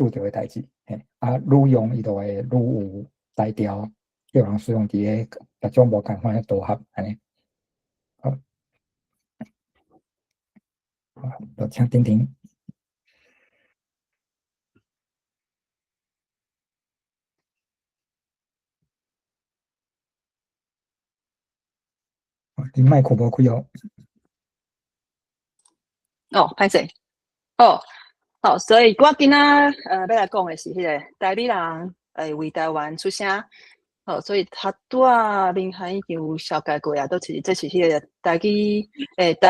拄着的代志，愈用伊就会愈有才调，叫人使用伫个各种无共款的组合安尼。好，就请婷婷。你麦克无开哦。歹势。好，所以我今仔要来讲的是迄个台美人为台湾出声。所以他拄仔明涵已经有紹介過啊，這是迄個台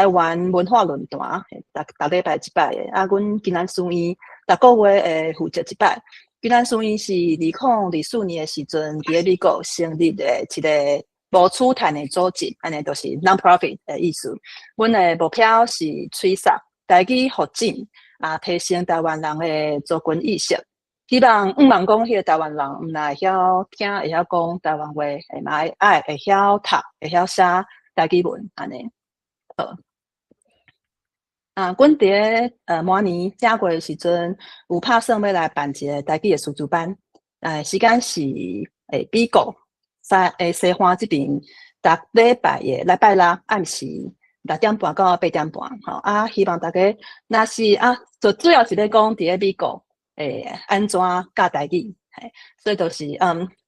灣文化論壇，逐禮拜一擺的。阮今仔書院逐個月會負責一擺。今仔書院是2024年的時陣，伫美國成立的一個無儲賺的組織，安尼就是 non-profit 的意思。阮的目標是吹殺台語發展，提升台灣人的族群意識。希望毋茫講迄個台灣人毋但會曉聽，會曉講台灣話，嘛會曉讀，會曉寫台語文安尼。阮佇個明年正月的時陣，有拍算要來辦一個台語的師資班。時間是美國西方這邊逐禮拜的禮拜六暗時6點半到8點半。希望大家若是就主要是咧講佇個美國。安怎教台語？所以就是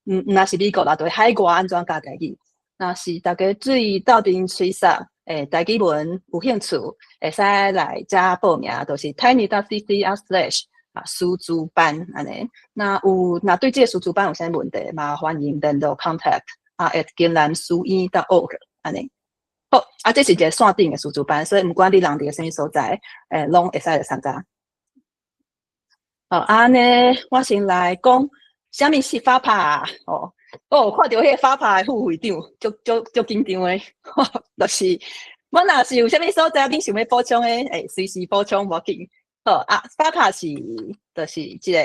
若是美國啦，就海外安怎教台語？若是大家對鬥陣吹殺台語文有興趣，會使來遮報名，就是 tiny.cc// 師資班安尼。若對這個師資班有啥問題，嘛歡迎聯絡 contact at 金蘭書院.org 安尼。好，這是一個線頂的師資班，所以毋管你人佇什麼所在，攏會使來參加。安尼，我先來講，啥物是法拍？看到迄個法拍副會長，足緊張的，就是我若是有啥物所在，你想要補充的，隨時補充無要緊。法拍是就是即個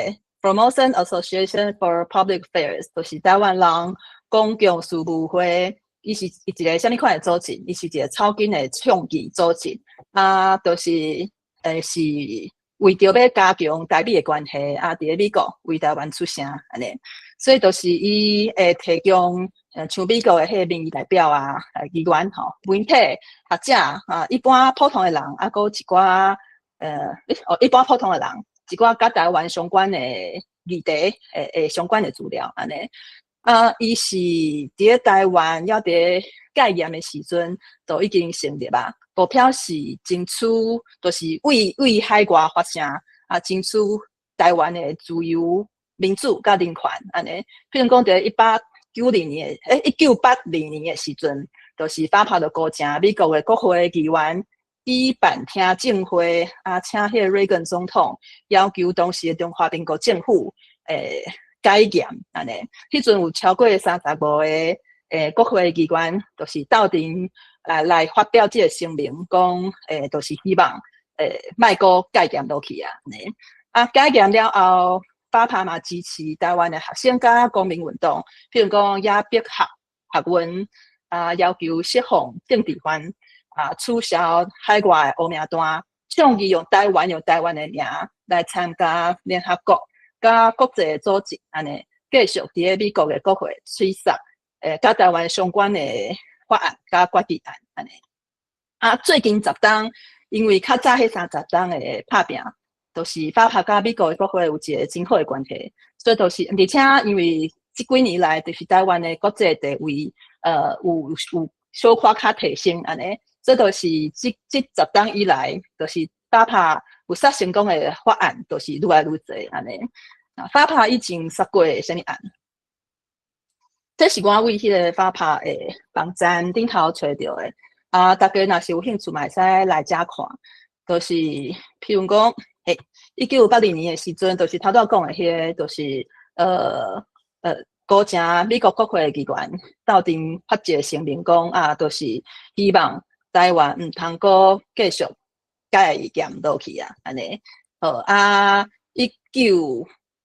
Promotion Association for Public Affairs， 就是台灣人公共事務會，伊是一個啥物款的組織？伊是一個草根的倡議組織，就是是。為着要加強台美的關係，佇美國為台灣出聲安尼，所以就是伊會提供像美國的迄個民意代表議員媒體學者一般普通的人，閣一寡一般普通的人，一寡甲台灣相關的議題相關的資料安尼。伊是佇台灣要佇戒嚴的時陣，就已經成立啦。目標是爭取，就是為海外發聲，爭取台灣的自由、民主、甲人權安尼。譬如講，佇1980年的時陣，就是法拍就鼓聲美國的國會議員舉辦聽證會，請迄個瑞根總統要求當時的中華民國政府改嚴安尼。迄陣有超過35個國會議員，就是鬥陣。來發表這個聲明，講就是希望莫閣改嚴落去改嚴了後，法拍嘛支持台灣的學生甲公民運動，譬如講亞伯學運要求釋放政治犯取消海外的黑名單，倡議用台灣的名來參加聯合國甲國際組織安尼，繼續佇個美國的國會吹殺甲台灣相關的。法案甲決議案安尼最近10檔，因為較早迄30檔的拍拼，就是法拍甲美國的國會有一個真好的關係，所以就是，而且因為這幾年來，就是台灣的國際地位有小可較提升安尼，所以就是這10檔以來，就是法拍有殺成功的法案，就是愈來愈濟安尼。法拍已經殺過啥物案？這是我為迄個法拍的網站頂頭找到的大家若是有興趣嘛，會使來遮看。就是譬如講，1980年的時陣，就是頭拄講的迄個，就是鼓聲美國國會議員鬥陣發一個聲明講就是希望台灣毋通閣繼續戒嚴落去安尼。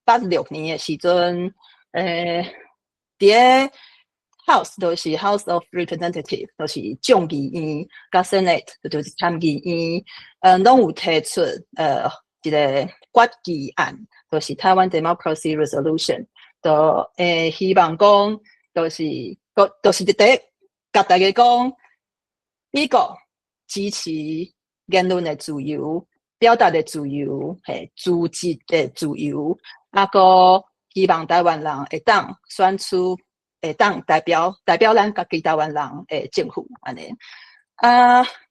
1986年的時陣，佇個 House 就是 House of Representatives， 就是眾議院甲 Senate 就是參議院，攏有提出一個決議案，就是 Taiwan Democracy Resolution， 就希望讲，就是第一，甲大家讲，美国支持言论的自由、表达的自由、组织的自由，个希望台湾人会当选出会当代表咱家己台湾人的政府安尼。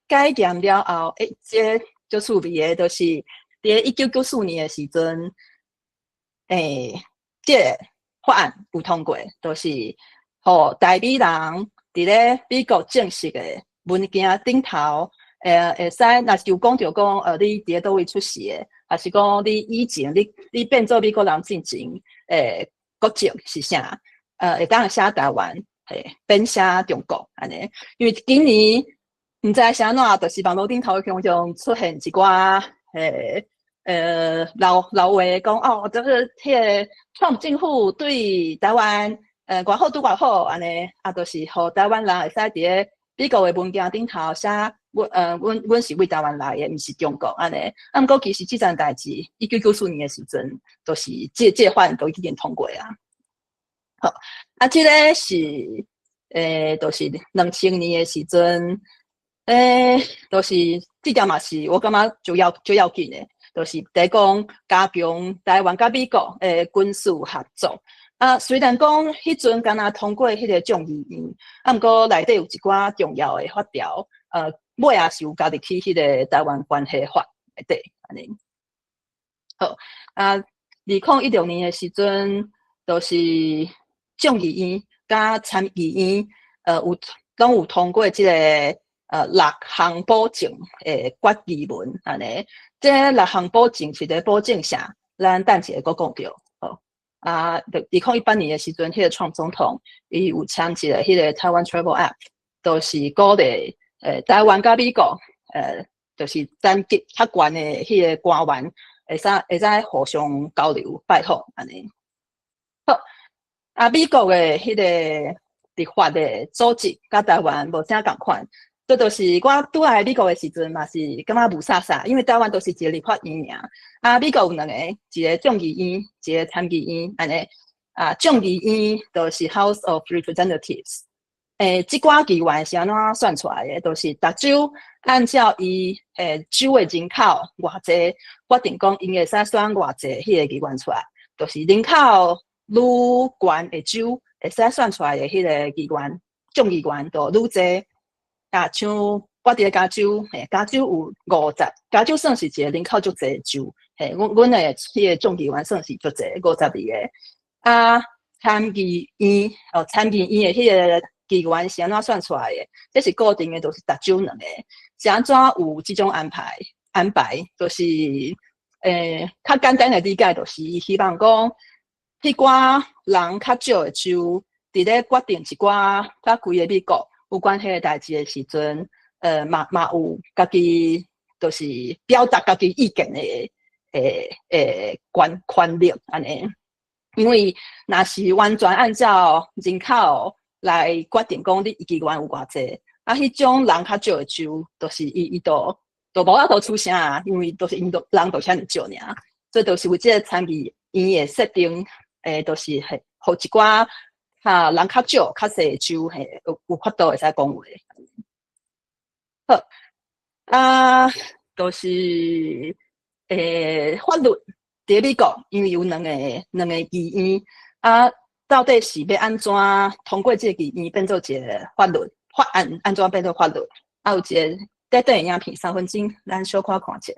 改验了后，这就趣味的，就是伫1994年的时阵，这个法案有通过，就是互台美人伫咧美国正式的文件顶头，会使，若是有讲着讲，你伫咧倒位出世的，还是讲你以前你变做美国人之前，国籍是啥？会当写台湾，变写中国安尼。因为今年毋知啥怎，就是网络顶头常常出现一寡老话讲哦，就是迄个川普政府对台湾偌好拄偌好安尼，就是互台湾人会使伫咧美国的文件顶头写阮是为台湾来的，毋是中国安尼。毋过其实即件代志，1994年的时阵，就是这法案都已经通过啊。好，即个是就是2000年的时阵，就是这条嘛是我感觉最要紧的。就是在讲加强台湾甲美国的军事合作。虽然讲迄阵敢若通过迄个众议院，毋过内底有一寡重要的法条，尾也是有加入去迄个台湾关系法内底安尼。好，2016年的时阵，就是众议院甲参议院拢有通过即个6项保证的决议文安尼。这6项保证是咧保证啥？咱等下个讲着。2018年的时阵，迄个川普总统伊有签一个迄个台湾 Travel Act， 就是鼓励台湾甲美国就是等级较悬的迄个官员会使互相交流拜访安尼。好，美国的迄个立法的组织甲台湾无啥共款。这就是我拄来美国的时阵嘛，是感觉无啥，因为台湾都是一个立法院尔，美国有2个，一个众议院，一个参议院，安尼。众议院就是 House of Representatives， 即寡议员是安怎选出来的？就是逐州按照伊州的人口偌济，决定讲因会使选偌济迄个议员出来，就是人口愈悬的州会使选出来的迄个议员，众议员就愈济。像我伫咧加州，加州有50，加州算是一个人口足济的州。阮的迄个众议员算是足济，52个。参议院的迄个议员是安怎选出来的？这是固定的，就是逐州2个。是安怎有即种安排？就是较简单的理解，就是希望讲迄寡人较少的州，伫咧决定一寡甲规个美国有关迄个代志的时阵，嘛有家己就是表达家己意见的权利安尼。因为若是完全按照人口来决定讲你议员有偌济，迄种人较少的州，就是伊都无法度出声啊，因为都是因人都遐尔少尔，所以就是有即个参议院的设定，就是互一寡人较少、较细的州，有法度会使讲话。好，就是法律伫美国，因为有两个议院，到底是要安怎通过这个议院变做一个法案，安怎变做法律？有一个短短的影片，3分钟，咱小可看者。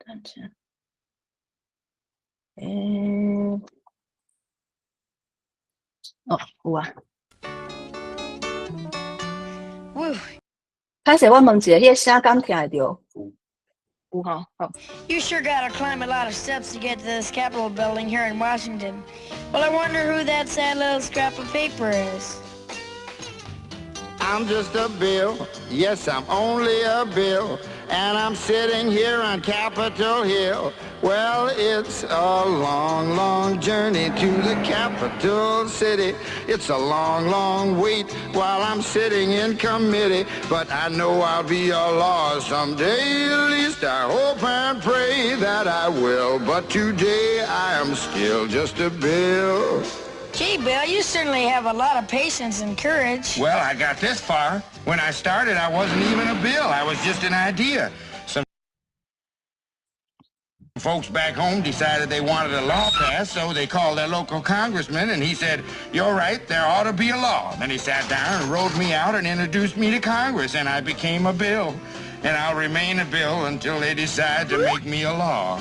等下。有啊。歹势，我问一下，迄个声敢听会到？有吼，好。You sure gotta climb a lot of steps to get to this Capitol building here in Washington. Well, I wonder who that sad little scrap of paper is. I'm just a bill. Yes, I'm only a bill. and I'm sitting here on Capitol Hill. Well, it's a long, long journey to the capital city. It's a long, long wait while I'm sitting in committee. But I know I'll be a law someday. At least I hope and pray that I will. But today I am still just a bill. Gee, Bill, you certainly have a lot of patience and courage. Well, I got this far. When I started, I wasn't even a bill. I was just an idea. Some folks back home decided they wanted a law passed, so they called their local congressman, and he said, "You're right, there ought to be a law." Then he sat down and wrote me out and introduced me to Congress, and I became a bill. And I'll remain a bill until they decide to make me a law.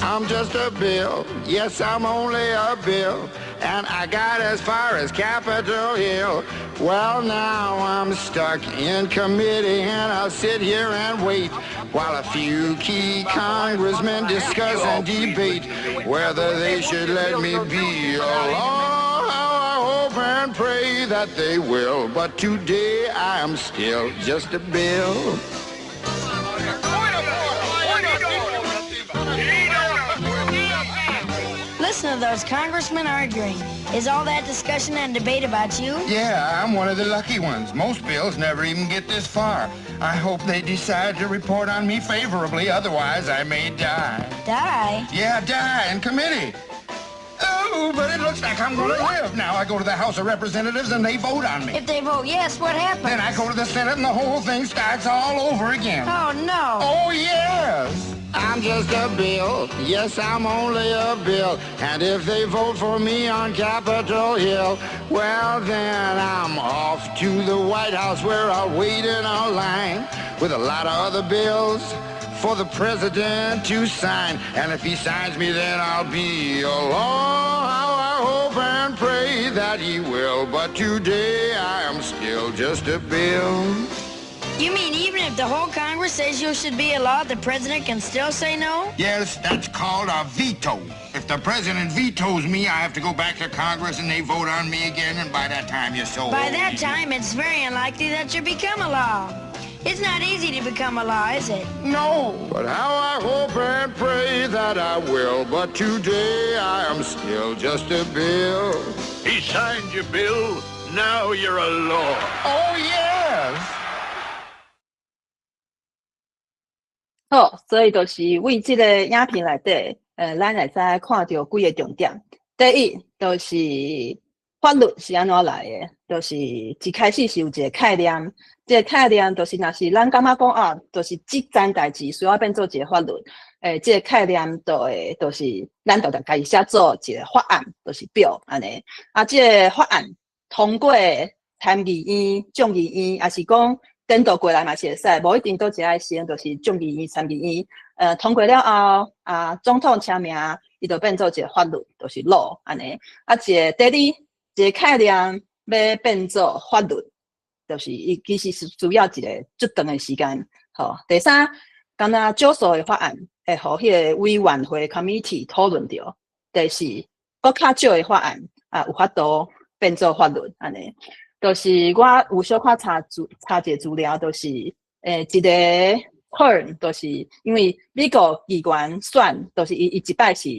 I'm just a bill. Yes, I'm only a bill. And I got as far as Capitol Hill. Well, now I'm stuck in committee, and I'll sit here and wait while a few key congressmen discuss and debate whether they should let me be a law. I hope and pray that they will. But today I am still just a bill. Listen to those congressmen arguing. Is all that discussion and debate about you? Yeah, I'm one of the lucky ones. Most bills never even get this far. I hope they decide to report on me favorably, otherwise I may die. Die? Yeah, die in committee. Oh, but it looks like I'm gonna live. Now I go to the House of Representatives and they vote on me. If they vote yes, what happens? Then I go to the Senate and the whole thing starts all over again. Oh, no. Oh, yes. I'm just a bill. Yes, I'm only a bill. And if they vote for me on Capitol Hill, well, then I'm off to the White House where I'll wait in a line with a lot of other bills for the president to sign. And if he signs me, then I'll be a law. How I hope and pray that he will. But today I am still just a bill. You mean even if the whole Congress says you should be a law, the president can still say no? Yes, that's called a veto. If the president vetoes me, I have to go back to Congress and they vote on me again, and by that time you're so By old. that time, it's very unlikely that you become a law. It's not easy to become a law, is it? No, but how I hope and pray that I will. But today I am still just a bill. He signed your bill. Now you're a law. Oh, yes. 好，所以就是为这个影片内底，咱会使看到几个重点。第一，就是法律是安怎来的，就是一开始是有一个概念，这个概念就是若是咱感觉讲啊，就是这件代志需要变做一个法律，这个概念就会就是咱就家己写做一个法案，就是表安尼。啊，这个法案通过参议院、众议院，还是讲颠倒过来嘛是会使，无一定都只爱先，就是众议院、参议院，通过了后，总统签名，伊就变做一个法律，就是 law 安尼。啊，一个第二，一个概念要变做法律，就是伊其实是需要一个足长的时间。好，第三，敢若少数的法案会互迄个委员会 committee 讨论着。第四，搁较少的法案有法度变做法律安尼。就是我有小可查一个资料，就是一个 term， 就是因为美国议员选，就是伊一摆是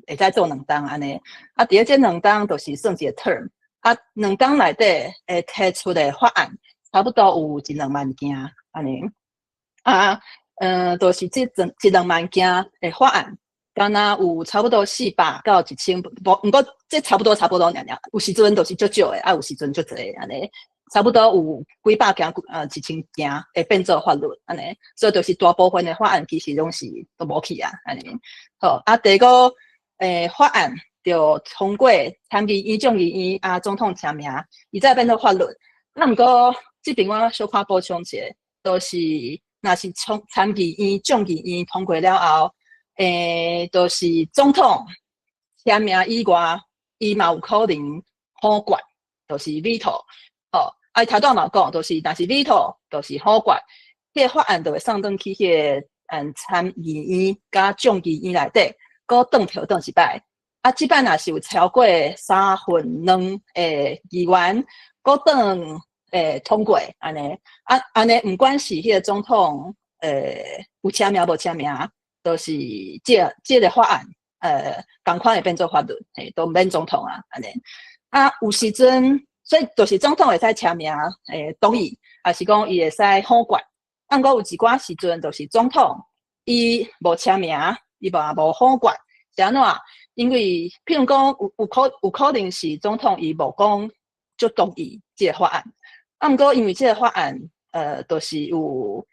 会使做2档安尼，啊，伫这2档就是算一个 term， 啊，2档内底提出的法案差不多有1-2万件安尼，就是这1-2万件的法案。敢若有差不多400到1000，不过这差不多尔，有时阵就是足少的，有时阵足侪安尼，差不多有几百件1000件会变做法律安尼，所以就是大部分的法案其实拢是都无去啊安尼。好，第五法案就通过参议院、众议院总统签名，伊再变做法律。那毋过这边我小可补充一下，就是若是参议院、众议院通过了后。就是总统签名以外，伊嘛有可能否决，就是 veto。头拄嘛讲，就是但是 veto 就是否决，迄个法案就会送转去迄个参议院甲众议院内底，搁转票转一摆。即摆若是有超过2/3议员搁转通过安尼，安尼毋管是迄个总统有签名无签名，都是这个法案，同款会变做法律，都免总统啊，安尼。啊，有时阵，所以就是总统会使签名，同意，还是讲伊会使否决。按过有一寡时阵，就是总统伊无签名，伊无否决，是安怎？因为譬如讲有可能是总统伊无讲就同意这个法案，毋过因为这个法案就是有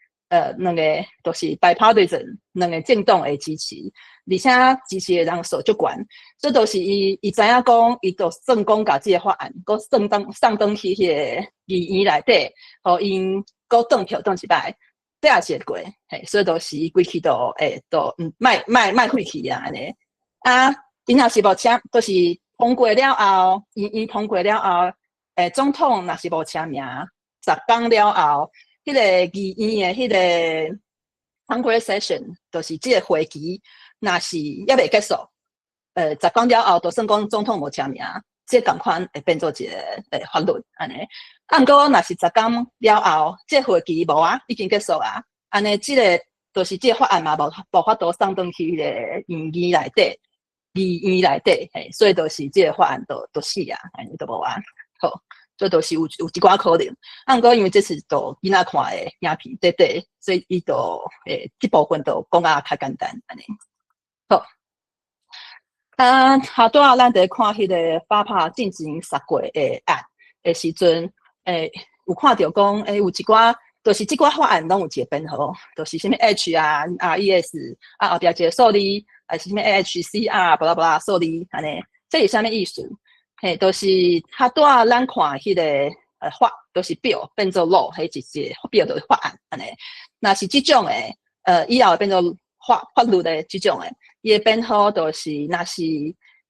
两个就是 bipartisan 两个政党会支持，而且支持的人数足悬，这都是伊知影讲，伊就算讲甲这个法案，佮送登去迄个议院内底，互因佮转票转一摆，这也是会过，嘿，所以都是规气都卖废去啊安尼啊。因若是无签，就是通过了后，因通过了后，总统若是无签名，10天了后，迄个议院的迄个 Congress session， 就是即个会期，若是还未结束，10天了后，就算讲总统无签名，即同款会变做一个法律安尼。啊，毋过若是10天了后，即会期无啊，已经结束啊，安尼即个就是即个法案嘛，无法度送转去迄个议院内底。议院内底，所以就是这个法案都死啊，都无啊。好，所以就是有一寡可能。啊，毋过因为这次都囡仔看的影片短短，所以伊都这部分都讲啊较简单安尼。好，下拄仔咱在看迄个法拍进行杀过的案的时阵，有看到讲，有一寡。就是即寡法案拢有一个编号，就是什么 H 啊、RES 啊，后壁一个数字，还是什么 AHCR， 巴拉巴拉数字，安尼，这是啥物意思？嘿，就是较拄仔咱看迄个法，就是表变做 law， 迄一个表就是法案安尼。若是即种诶，以后变做法律的即种诶，伊诶编号就是若是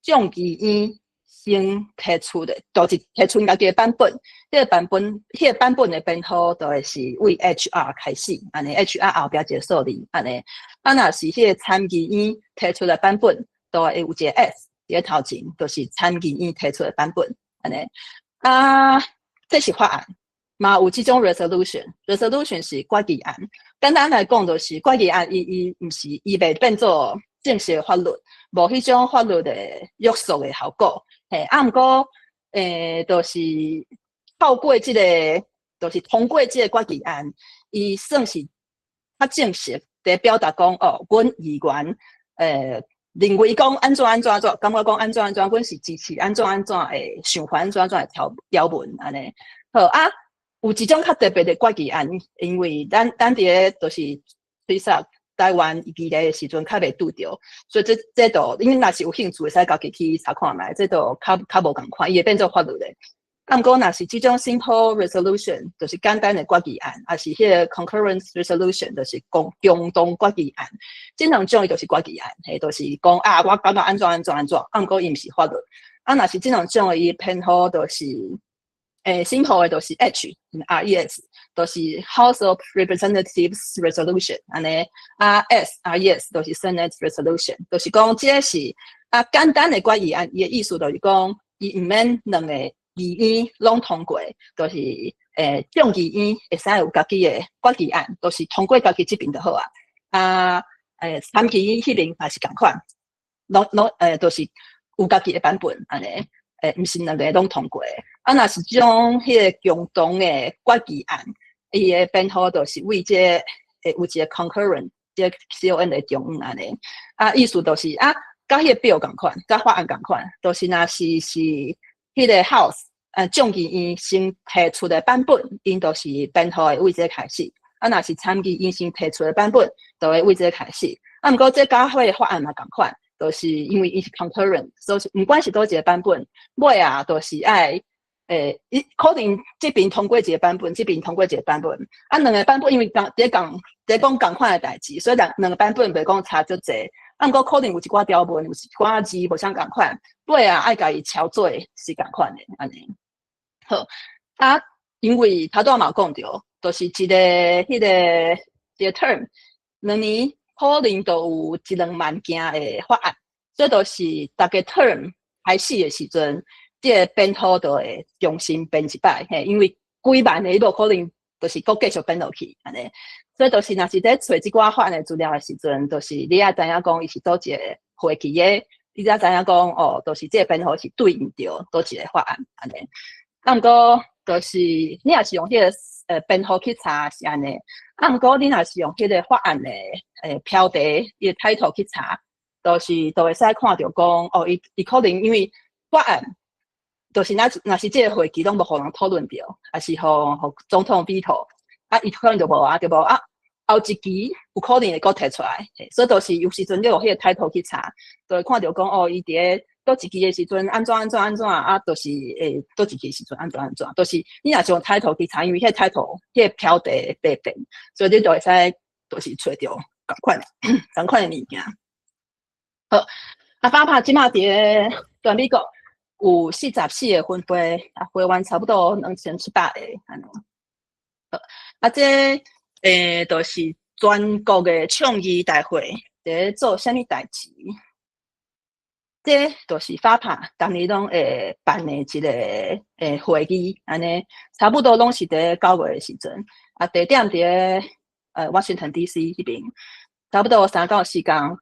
众议院先提出的，就是提出家己的版本。迄个版本的编号就会是为 HR 开始，安尼 HR 后壁一个数字，安尼。啊，若是迄个参议院提出的版本，就会有一个 S 伫个头前，就是参议院提出的版本，安尼。啊，这是法案，嘛有即种 resolution 是决议案。简单来讲，就是决议案，伊毋是伊袂变做正式的法律，无迄种法律的约束的效果。嘿，啊，毋过，就是透过即个，就是通过即个决议案，伊算是较正式伫表达讲，哦，阮议员，认为讲安怎，感觉讲安怎，阮是支持安怎诶，想法安怎诶条文安尼。好啊，有一种较特别的决议案，因为咱伫个就是推测。台湾伊来的时阵较袂拄着，所以这都因为若是有兴趣，会使家己去查看卖，这都较无共款，伊会变做法律的。啊，毋过若是即种 simple resolution， 就是简单的决议案，还是迄个 concurrent resolution， 就是共同决议案。这两种伊就是决议案，就是讲啊，我感觉安怎，啊，毋过伊毋是法律。啊，若是这两种伊偏好就是。simple 的就是 RES， 就是 House of Representatives Resolution， 安尼啊 RES 就是 Senate Resolution， 就是讲这个是简单的决议案，伊的意思就是讲伊毋免两个议院拢通过，就是众议院会使有家己的决议案，就是通过家己这边就好啊。参议院迄边也是共款，拢就是有家己的版本安尼。毋是两个拢通过的。啊，若是种迄个共同的决议案，伊的编号就是为这有一个 concurrent， 这 CON 的中央安尼。啊，意思就是啊，甲迄个表共款，甲法案共款，就是若是迄个 House， 众议院先提出的版本，因就是编号的为这开始。啊，若是参议院先提出的版本，就会为这开始。啊，毋过这甲迄个法案嘛共款。就是因为伊是 concurrent， 所以毋管是倒一个版本，尾啊都是爱可能这边通过一个版本，这边通过一个版本，啊两个版本因为伫讲共款的代志，所以两个版本袂讲差足济，啊毋过可能有一寡条文，有一寡字无相共款，尾啊爱甲伊敲做是共款的安尼。好啊，因为头拄仔嘛有讲着，就是一个 term 两年。可能都有1-2万件的法案，所以就是大家 term 开始的时阵，这个编号就会重新编一摆，因为几万的伊无可能就是搁继续变落去安尼。所以就是若是在找即寡法案的资料的时阵，就是你也知影讲伊是倒一个会期的，你才知影讲哦，就是这个编号是对应着倒一个法案安尼。啊，毋过就是你若是用迄个编号去查是安尼，啊，毋过你若是用迄个法案的标题伊的title去查，都会使看到讲哦，伊可能因为法案。就是若是这个会期拢无互人讨论着，还是互总统 veto， 啊，伊可能就无啊，对无啊，后一期有可能会搁提出来，所以就是有时阵你用迄个抬头去查，就会看到讲哦，伊伫个倒一期的时阵安怎啊，就是倒一期时阵安怎，就是你若是用抬头去查，因为迄个抬头迄个标题会变，所以你就会使就是找着同款的物件。好，啊，法拍即马伫个全美国。有44个分会，啊，会员差不多2700个安尼。啊，这就是全国的倡议大会在做啥物代志？这就是法拍当年拢会办的一个会议，安尼差不多拢是伫9月的时阵，啊，地点伫Washington DC 迄边，差不多3到4天。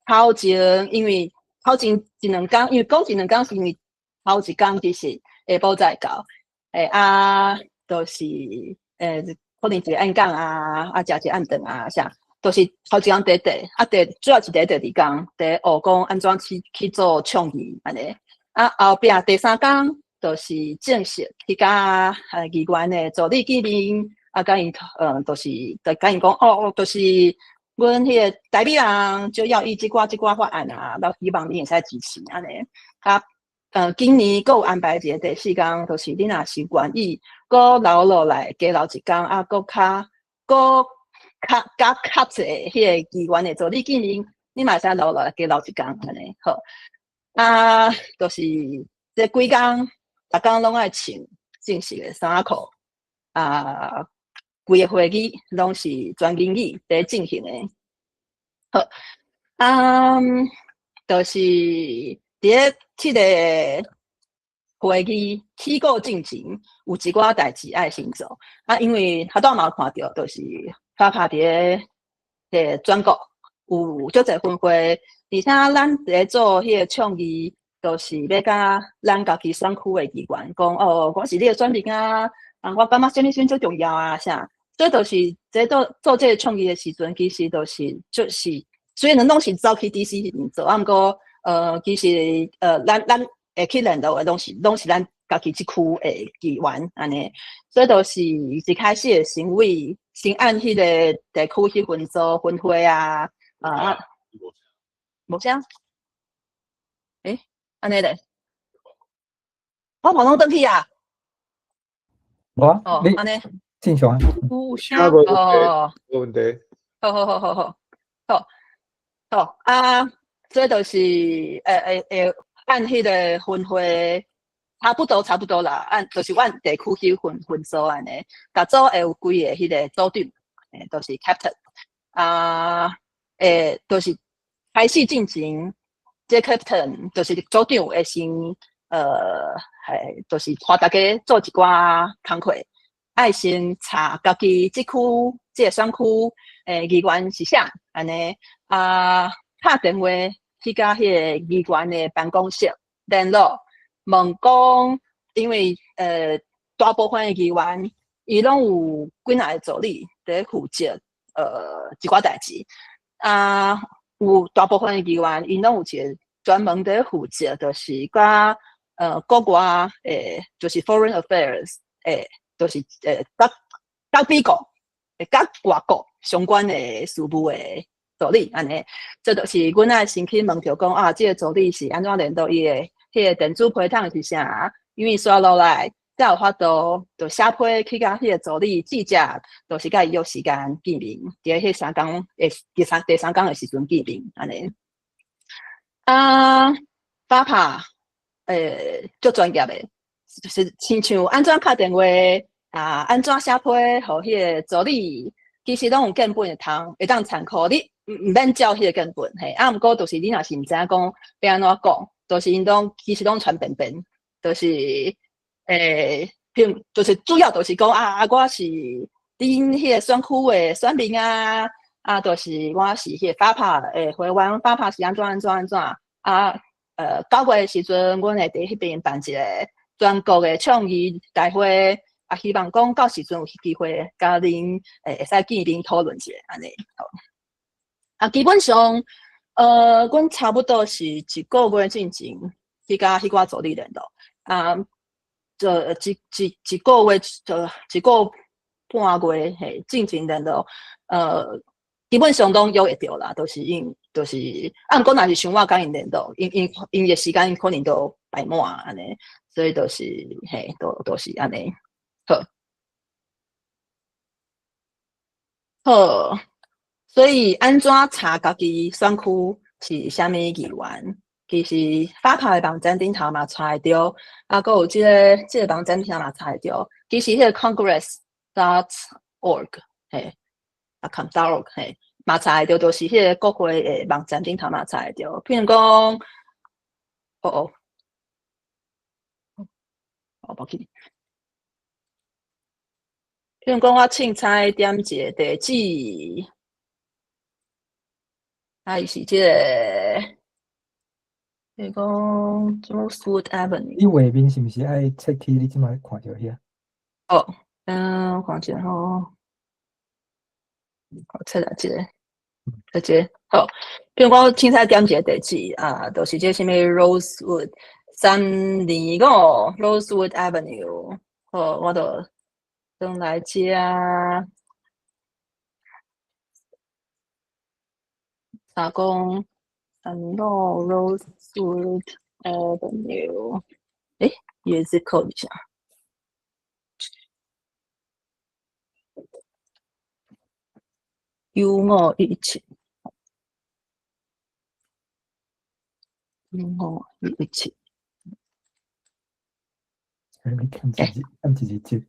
头前因为头前一两天，因为讲一两天是因为。头一天其实下晡才到，就是可能一个演讲啊，食一个暗顿啊，啥，就是头一天第，啊主要是第二天，第学讲安怎去做倡议安尼，啊后壁第3天就是正式去甲议员的助理见面，啊甲伊就是甲伊讲哦，就是阮迄个台北人就要伊即寡法案啊，都希望你会使支持安尼，啊。今年佫有安排一个第4天，就是你若是愿意，佫留落来加留一天，啊，佫较侪迄个议员的助理见面，你嘛会使留落来加留一天安尼好。啊，就是这几天，逐天拢爱穿正式的衫裤，啊，规个会议拢是全英语在进行的。好，就是伫即个会议起过进前，有一寡代志爱先做啊，因为头拄嘛看到，就是法拍伫个全国有足侪分会，而且咱伫做迄个倡议，就是要甲咱家己选区的议员讲哦，我是你的选民啊，我感觉什么最重要啊啥，所以就是在做这个倡议的时阵，其实就是虽然拢是走去 DC 迄边做，啊，毋过。其实咱会去联络的拢是咱家己即区的议员安尼，所以就是一开始的先按迄个地区去分会啊，无啥，安尼咧，我跑拢转去啊，无啊，你安尼正常啊，有啥哦，冇问题。好啊。所以就是按迄个分会差不多啦，按就是阮地区去分组安尼，甲组会有几个迄个组长，都是 captain 啊，就是开始进前，这 captain 就是组长会先就是带大家做一寡工课，爱先查家己即区即个选区议员是啥安尼啊，打电话。去甲迄个议员的办公室联络，问讲，因为大部分的议员，伊拢有几若个助理在负责一寡代志，啊，有大部分的议员，伊拢有一个专门在负责，就是甲国外就是 foreign affairs 就是甲美国甲外国相关的事务的。助理安尼，这就是阮爱先去问着讲啊，这个助理是安怎联络伊的？迄个电子批档是啥？因为刷落来，才有法度就写批去甲迄个助理记者，就是甲伊约时间见面，伫迄3天第三天的时阵见面安尼。啊，法拍足专业的，就是亲像安怎打电话啊，安怎写批，互迄个助理，其实拢有根本会当参考你。毋免照迄个根本嘿，啊，毋过就是你若是毋知影讲要安怎讲，就是因其实拢传便便，就是譬如就是主要就是讲啊，我是恁迄个选区诶选民啊，就是我是迄个法拍诶会员，法拍是安怎啊9月诶时阵，阮会伫迄边办一个全国诶倡议大会，希望讲到时阵有机会甲恁会使见面讨论一下安尼。基本上，阮差不多是1个月进前去甲迄个助理联络，就一个月就1个半月嘿进前联络，基本上拢约会着啦，就是毋过若是想我甲因联络，因的时间可能都排满安尼，所以就是嘿，都是安尼。好，所以安怎查家己选区是啥物议员？其实法拍的网站顶头嘛查会着，还有即个网站顶头嘛查会着。其实迄个 congress.org 嘿，.com.org 嘿，嘛查会着，就是迄个国会的网站顶头嘛查会着。譬如讲，无记。譬如讲，我凊彩点一个地址，伊是即个，譬如讲 Rosewood Avenue。你画面是毋是爱切去你即摆看着遐？我看一下吼，切来一个，好。譬如讲，凊彩点一个地址就是即啥物 Rosewood 325 Rosewood Avenue。好，我就转来遮。讲3路 Rosewood Avenue，伊个zip code是啥？U517，你看几节？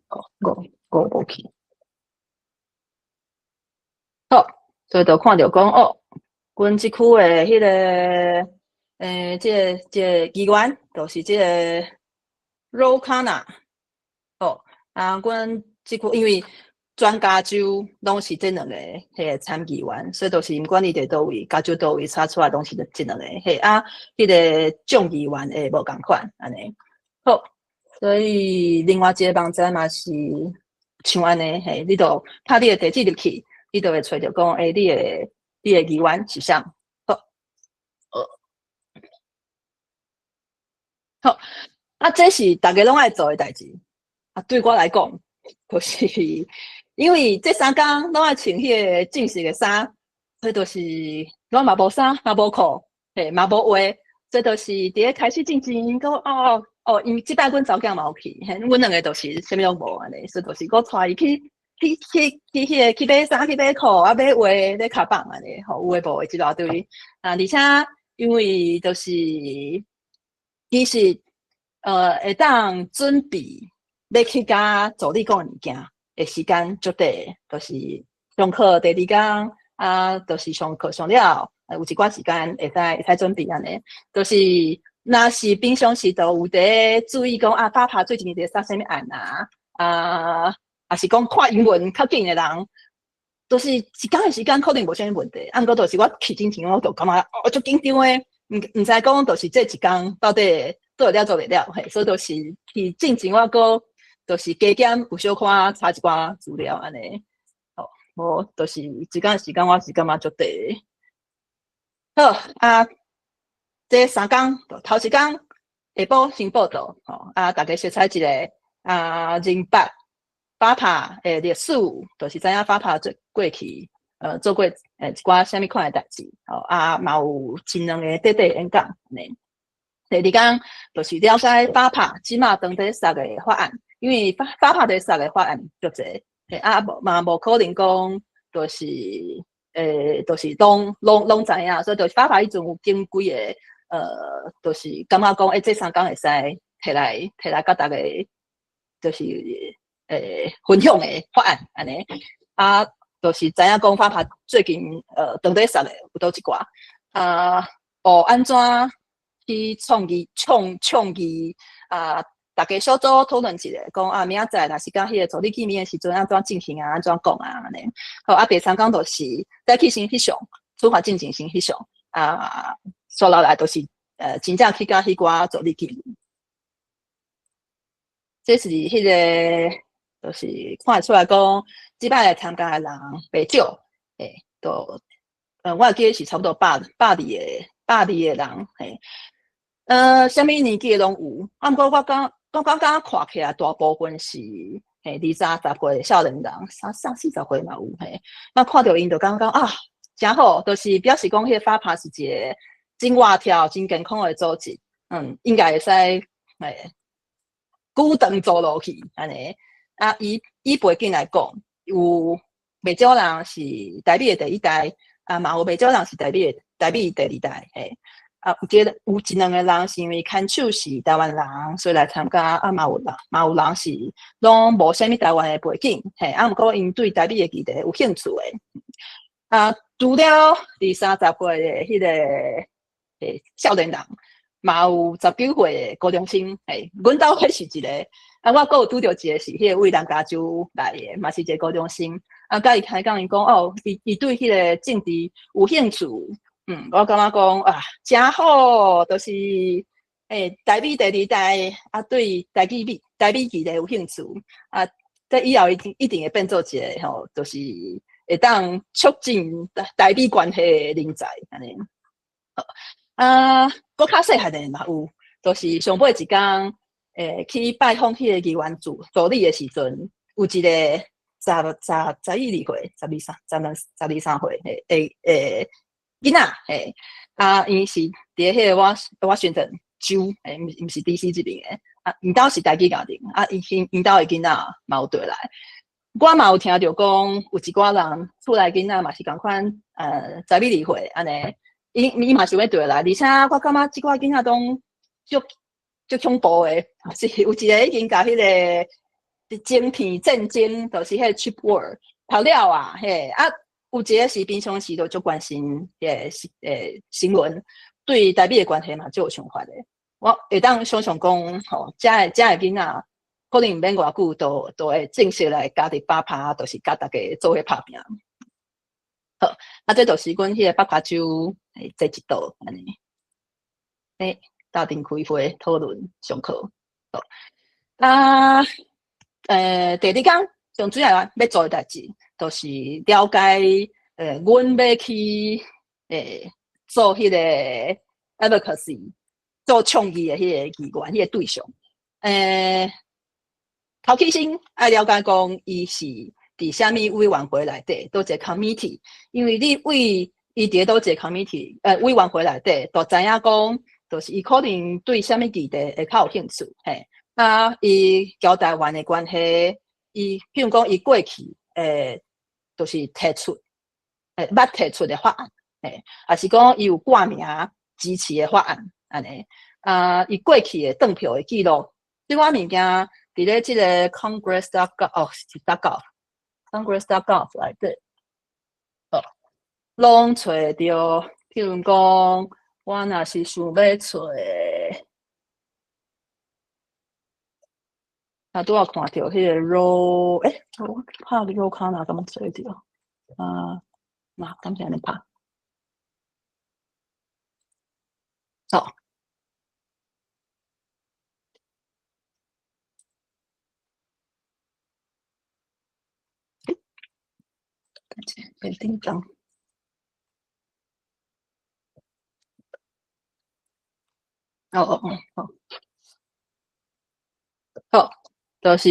我无去。好，所以就看到讲阮即区的迄个即个议员，就是即个 Ro Khanna。阮即区因为全加州拢是这两个迄个参议员，所以就是毋管你伫倒位，加州倒位查出来拢是这两个。迄个众议员会无共款安尼。好，所以另外一个网站嘛是像安尼，你就拍你的地址入去，你就会找着讲，你的议员是啥。好，这是大家拢爱做的代志。对我来讲，就是因为这3天拢爱穿迄个正式的衫，所以就是我嘛无衫，嘛无裤，嘛无袜，所以就是伫咧开始进前讲因为即摆阮查某囝嘛有去，阮两个就是啥物拢无安尼，所以就是我带伊去迄个去买衫、去买裤、买袜、咧卡棒安尼，有诶无诶一大堆。而且因为就是其实会当准备要去甲助理讲物件诶时间足短，就是上课第2天就是上课上了，有一寡时间会使准备安尼，就是若是平常时都有伫注意讲法拍最近伫杀啥物案也是讲看英文较紧诶人，就是一天诶时间可能无啥物问题。毋过就是我去之前我就感觉足紧张诶，毋知讲就是这一天到底做得了，所以就是去进前我搁就是加减有小看查一寡资料安尼。无就是一天诶时间我是感觉足短。好这3天头一天下晡先报道大家熟悉一个认捌法拍诶历史，就是知影法拍过去做过一寡啥物款诶代志嘛有真两个短演讲安尼。第2天就是了解法拍即马当地杀诶法案，因为法拍伫杀诶法案足侪，嘛无可能讲就是就是拢知影，所以就是法拍迄阵有经几个就是感觉讲这3天会使摕来甲大家就是分享诶法案安尼就是知影讲法拍最近当地杀诶有倒一寡安怎去创意大家小组讨论一下，讲啊，明仔载若是讲迄个助理见面的时阵，安怎进行啊，安怎讲啊，安尼。好，啊，第三讲就是再去先翕相，处罚进行先翕相啊，说落来都是真正去甲迄寡助理见面。这是迄个，就是看得出来讲，即摆来参加的人袂少，都我记得是差不多百二个人，什么年纪的拢有。啊，不过我刚看起来，大部分是20-30岁的少年人，30-40岁嘛有那看到因就感觉啊，真好，就是表示讲迄个法拍是一个真活跳、真健康的组织，应该会使久长走落去安尼。啊，以背景来讲，有袂少人是台美的第一代，啊嘛有袂少人是台美第二代，啊，有一两个人是因为牵手是台湾人，所以来参加。啊，嘛有人是拢无啥物台湾的背景，啊，毋过因对台美的议题有兴趣的。啊，除了20-30岁的迄个少年人，嘛有19岁的高中生，阮兜迄是一个。啊，我还有拄着一个是迄个为咱加州来的，嘛是一个高中生。啊，甲伊开讲伊讲哦，伊对迄个政治有兴趣。我感觉讲啊，真好，就是台美第二代啊，对台美议题有兴趣啊，在以后一定会变做一个吼，就是会当促进台美关系的人才安尼。啊，搁较细汉的嘛有，就是上尾一工去拜访迄个议员助理的时阵，有一个12岁、12-13岁囡仔啊，伊是伫迄个我选择州毋是 DC 这边的啊，因兜是台北家庭啊，因兜的囡仔嘛有回来，我嘛有听到讲有一寡人厝内囡仔嘛是共款12-2岁安尼，伊嘛想要回来，而且我感觉即寡囡仔拢足恐怖的，是有一个已经甲迄个晶片战争，就是迄个 chip war 跑了啊，啊。有一个是平常时就足关心新闻，对台美的关系嘛就有想法的。我会当想象讲，吼，遮个囡仔可能毋免偌久，都会正式来加入法拍，就是甲大家做伙拍拼。好，啊，这就是阮迄个北加州这一道安尼。家庭开会讨论上课。好，啊，第二天上主要要做的代志。就是了解，阮要去做迄个 advocacy， 做倡议的迄个议员，迄个对象。头起先爱了解讲，伊是伫啥物委员会内底，倒一个 committee， 因为你为伊伫倒一个 committee， 委员会内底，就知影讲，就是伊可能对啥物议题会较有兴趣，啊，伊交台湾的关系，伊譬如讲伊过去。就是提出，捌提出的法案，还是讲伊有挂名支持的法案，安尼，啊，伊过去的登票的记录，即款物件伫咧即个 Congress.gov 哦，是 Congress.gov 内底，拢找着，譬如讲，我若是想要找。啊，拄有看到迄个 roll， 我拍你我看哪敢做着？那感谢你拍。好，感谢很紧张。好。就是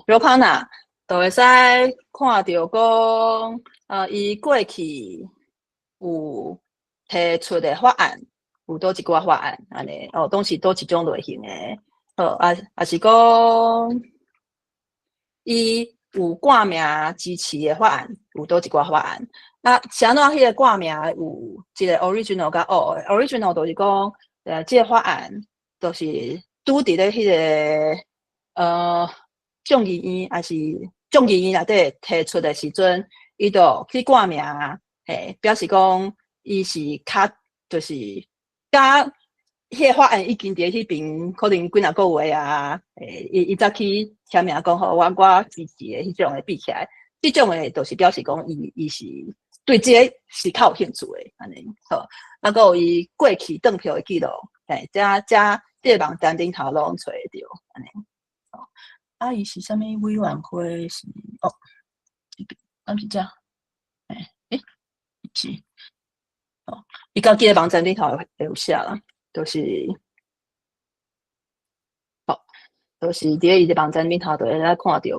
Rokana 就会使看到讲，伊过去有提出的法案，有倒一寡法案安尼，拢是倒一种类型的。也是讲伊有挂名支持的法案，有倒一寡法案。那啥哪迄个挂名有一个 original 甲original 就是讲，这个法案就是拄伫咧迄个。众议院还是众议院内底提出的时阵，伊就去挂名，表示讲伊是较就是甲迄个法案已经伫迄边可能几若个月啊，伊早去签名讲好，我支持的迄种的比起来，即种的就是表示讲伊是对即个是较有兴趣的安尼，好，啊个有伊过去登票的记录，即个网站顶头拢找会着安尼，哦，啊伊是啥物委员会是哦，敢是遮，是，哦，伊到即个网站顶头会有写啦。就是伫咧伊个网站顶头，就会来看到讲，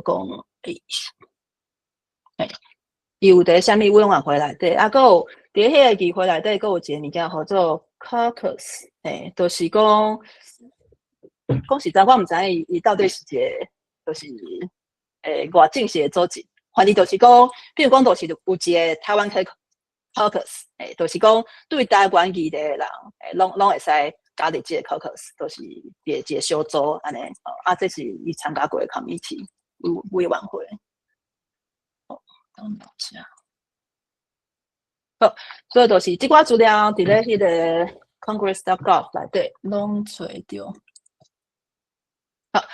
伊有伫啥物委员会内底，啊，搁有伫迄个议会内底，搁有一个物件叫做 caucus， 就是讲实在，我毋知影伊到底是一个，就是偌正式的组织，反正就是讲，比如讲，就是有一个台湾caucus， 就是讲对台湾议题的人，拢会使加入这个 caucus， 就是一个小组安尼，啊，这是伊参加过的 committee 委员会。好，所以就是即寡资料伫咧迄个 Congress.gov 内底拢找着。好，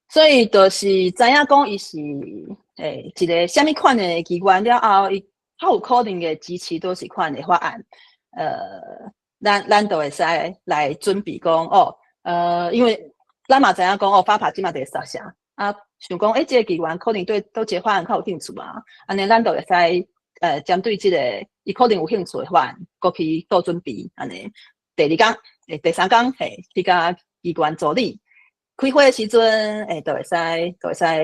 所以就是知影讲伊是一个啥物款的机关了后，伊较有可能的支持都是款的法案。咱就会使来准备讲因为咱嘛知影讲法拍即嘛伫实施啊，想讲即个机关可能对倒一个法案较有兴趣嘛，安尼咱就会使针对即个伊可能有兴趣的法案，过去做准备安尼。第二天、第三天去甲机关助理开会的时阵，就会使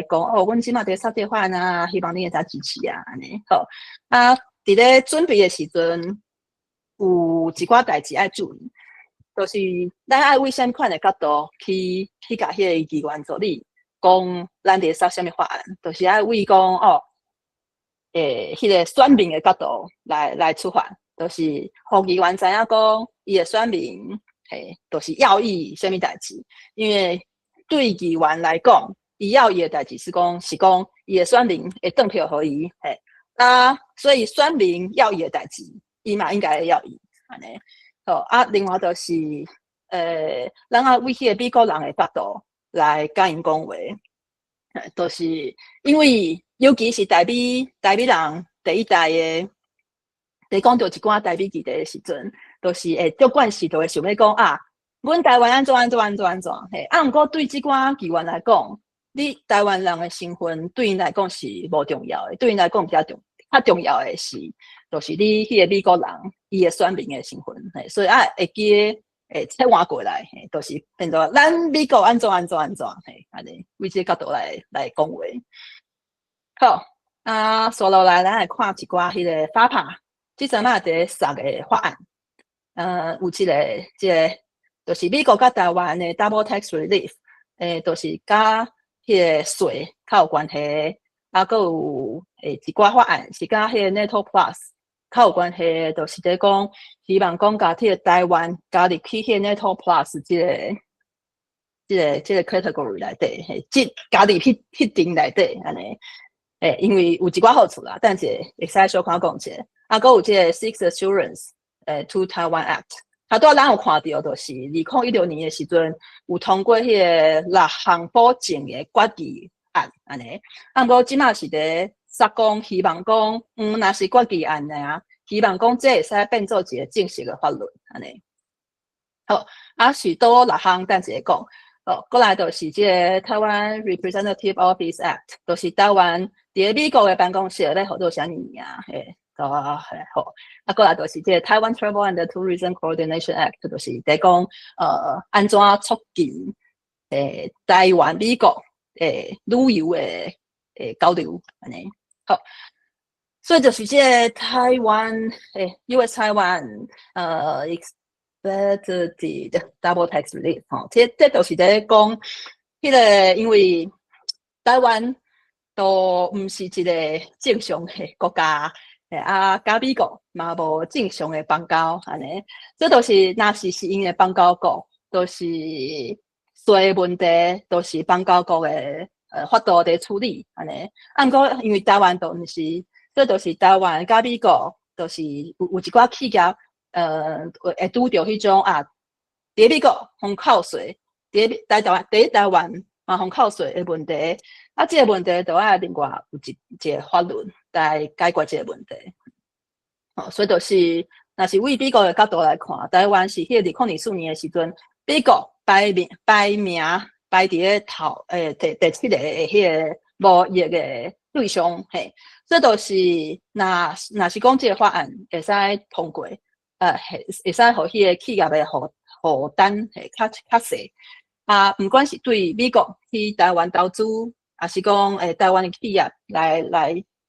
讲阮即嘛伫设计法案啊，希望你会使支持啊，安尼好啊。伫咧准备的时阵，有一寡代志爱注意，就是咱爱为啥物款的角度去甲迄个机关助理讲，咱伫设啥物法案，就是爱为讲迄个选民的角度来出发，就是互机关知影讲，伊的选民就是要伊啥物代志，因为对议员来讲，伊要伊的代志是讲伊的选民会转票互伊，所以选民要伊的代志，伊嘛应该会要伊安尼。好啊，另外就是咱啊为迄个美国人的角度来甲因讲话，就是因为尤其是台美人第一代的，伫讲到一寡台美议题的时阵，就是足管是就会想要讲啊，阮台湾安怎，啊，毋过对即寡议员来讲，你台湾人的身份对因来讲是无重要的，对因来讲较重要的是，就是你迄个美国人伊的选民的身份，所以会记切换过来，就是变做咱美国安怎，安尼为这个角度来讲话。好啊，接落来咱来看一寡迄个法拍，即阵啊伫三个法案，有一个就是美国甲台湾的 double tax relief， 就是甲迄个税较有关系，啊，搁有一寡法案是甲迄个 NATO Plus 较有关系，就是在讲希望讲甲迄个台湾加入去迄个 NATO Plus 即个 category 内底，即加入迄阵内底安尼，因为有一寡好处啦，但是会使小可讲者，啊，搁有即个 Six Assurance to Taiwan Act。啊，拄仔咱有看到，就是2016年的时阵有通过迄个6项保证的决议案，安尼。啊，毋过即马是伫说讲，希望讲，若是决议案啊，希望讲这会使变做一个正式的法律，安尼。好，啊是倒6项，等一下讲。过来就是即个台湾 Representative Office Act， 就是台湾伫美国的办公室咧，好多啥物名好。啊，过来就是即个台湾 Travel and Tourism Coordination Act， 就是在讲安怎促进台湾美国旅游的交流安尼。好，所以就是即个台湾US 台湾expedited double tax relief， 这就是在讲迄个，因为台湾都毋是一个正常的国家。甲美国嘛无正常的邦交安尼，这都是若是因的邦交国，都是税问题，都是邦交国的法度伫处理安尼。啊，毋过因为台湾都毋是，这都是台湾甲美国都是有一寡企业会拄着迄种伫美国互扣税，伫台湾嘛互扣税的问题，啊，这个问题就要另外有一个法律来解决这个问题。所以就是若是为美国的角度来看，台湾是迄个2004年的时阵，美国排名排伫咧头第7个的迄个贸易的对象嘿。这就是若是讲这个法案会使通过，会使互迄个企业的负担会较细啊。不管是对美国去台湾投资，还是讲台湾的企业来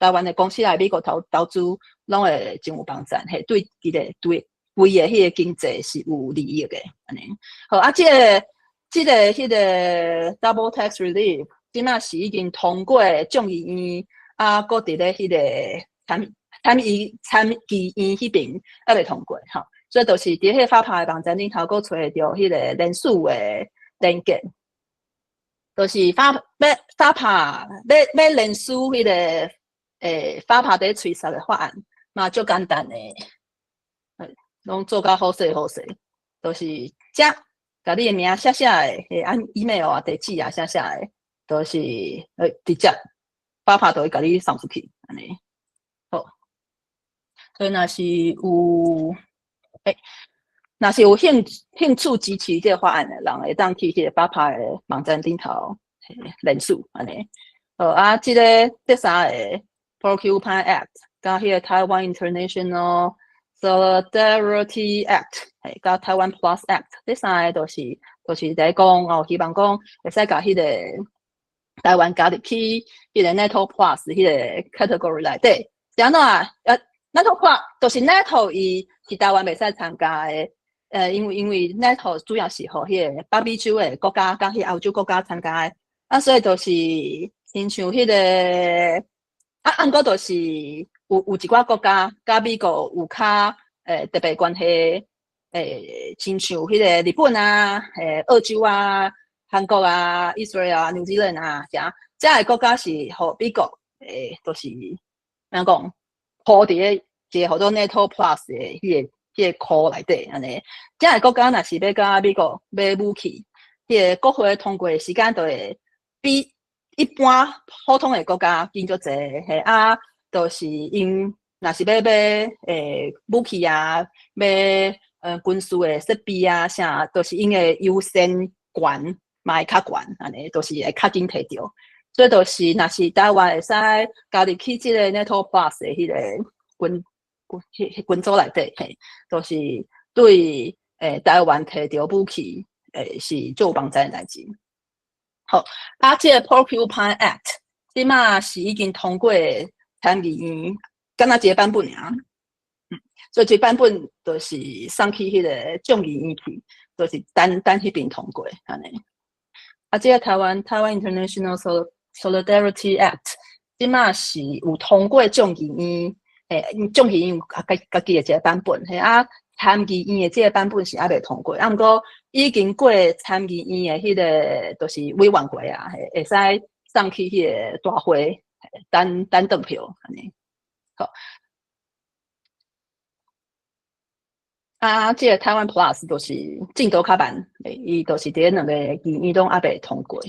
台湾的公司来美国投资，拢会真有帮助，嘿，对伊个对规个迄个经济是有利益的安尼。好啊，这个迄个 double tax relief， 即马是已经通过众议院。啊，搁伫咧迄个参议院迄边还未通过吼，所以就是伫迄个发牌的网站顶头，搁找着迄个联署的链接，就是发牌要联署迄个发牌伫吹哨的法案嘛，足简单的，拢做甲好势，就是遮甲你的名写的，按 email 啊、地址啊写的，都是直接。发牌就会甲你送出去，安尼好。所以若是有兴趣支持这个法案的人，会当去迄个发牌的网站顶头联署安尼。好啊，这三个 Porcupine Act， 甲迄个 Taiwan International Solidarity Act， 甲 Taiwan Plus Act， 这三个就是在讲希望讲会使甲迄个。台湾加入去迄个 NATO Plus 迄个 category 内底，是安怎啊？NATO Plus 就是 NATO 伊是台湾袂使参加的，因为 NATO 主要是互迄个北美洲的国家甲迄欧洲国家参加的，啊，所以就是亲像迄个按个就是有一寡国家甲美国有较特别关系，亲像迄个日本啊，澳洲啊。韩国啊、以色列啊、纽西兰啊，这个国家是互美国就是怎讲，铺伫一个叫做 NATO Plus 的迄个库内底安尼。这个国家若是要甲美国买武器，迄个国会通过的时间就会比一般普通的国家紧足侪。嘿啊，就是因若是要买武器啊、买军事的设备啊啥，都是因的优先权。嘛会较悬，安尼都是会较紧摕着，所以就是若是台湾会使加入去即个 NATO Plus 的迄个军组内底，嘿，都是对台湾摕着武器，是最有帮助的代志。好，啊，即个 Porcupine Act 即马是已经通过参议院，敢若一个版本尔，所以这版本就是送去迄个众议院去，就是单迄边通过安尼。啊，这个台湾 International Solidarity Act， 即马是有通过众议院，众议院有家己的一个版本，啊，参议院的这个版本是还未通过，啊，不过已经过参议院的迄个就是委员会啊，会使送去迄个大会单登票安尼。好。啊，这个台湾 Plus 就是进度较慢，伊就是伫两个议院拢还未通过。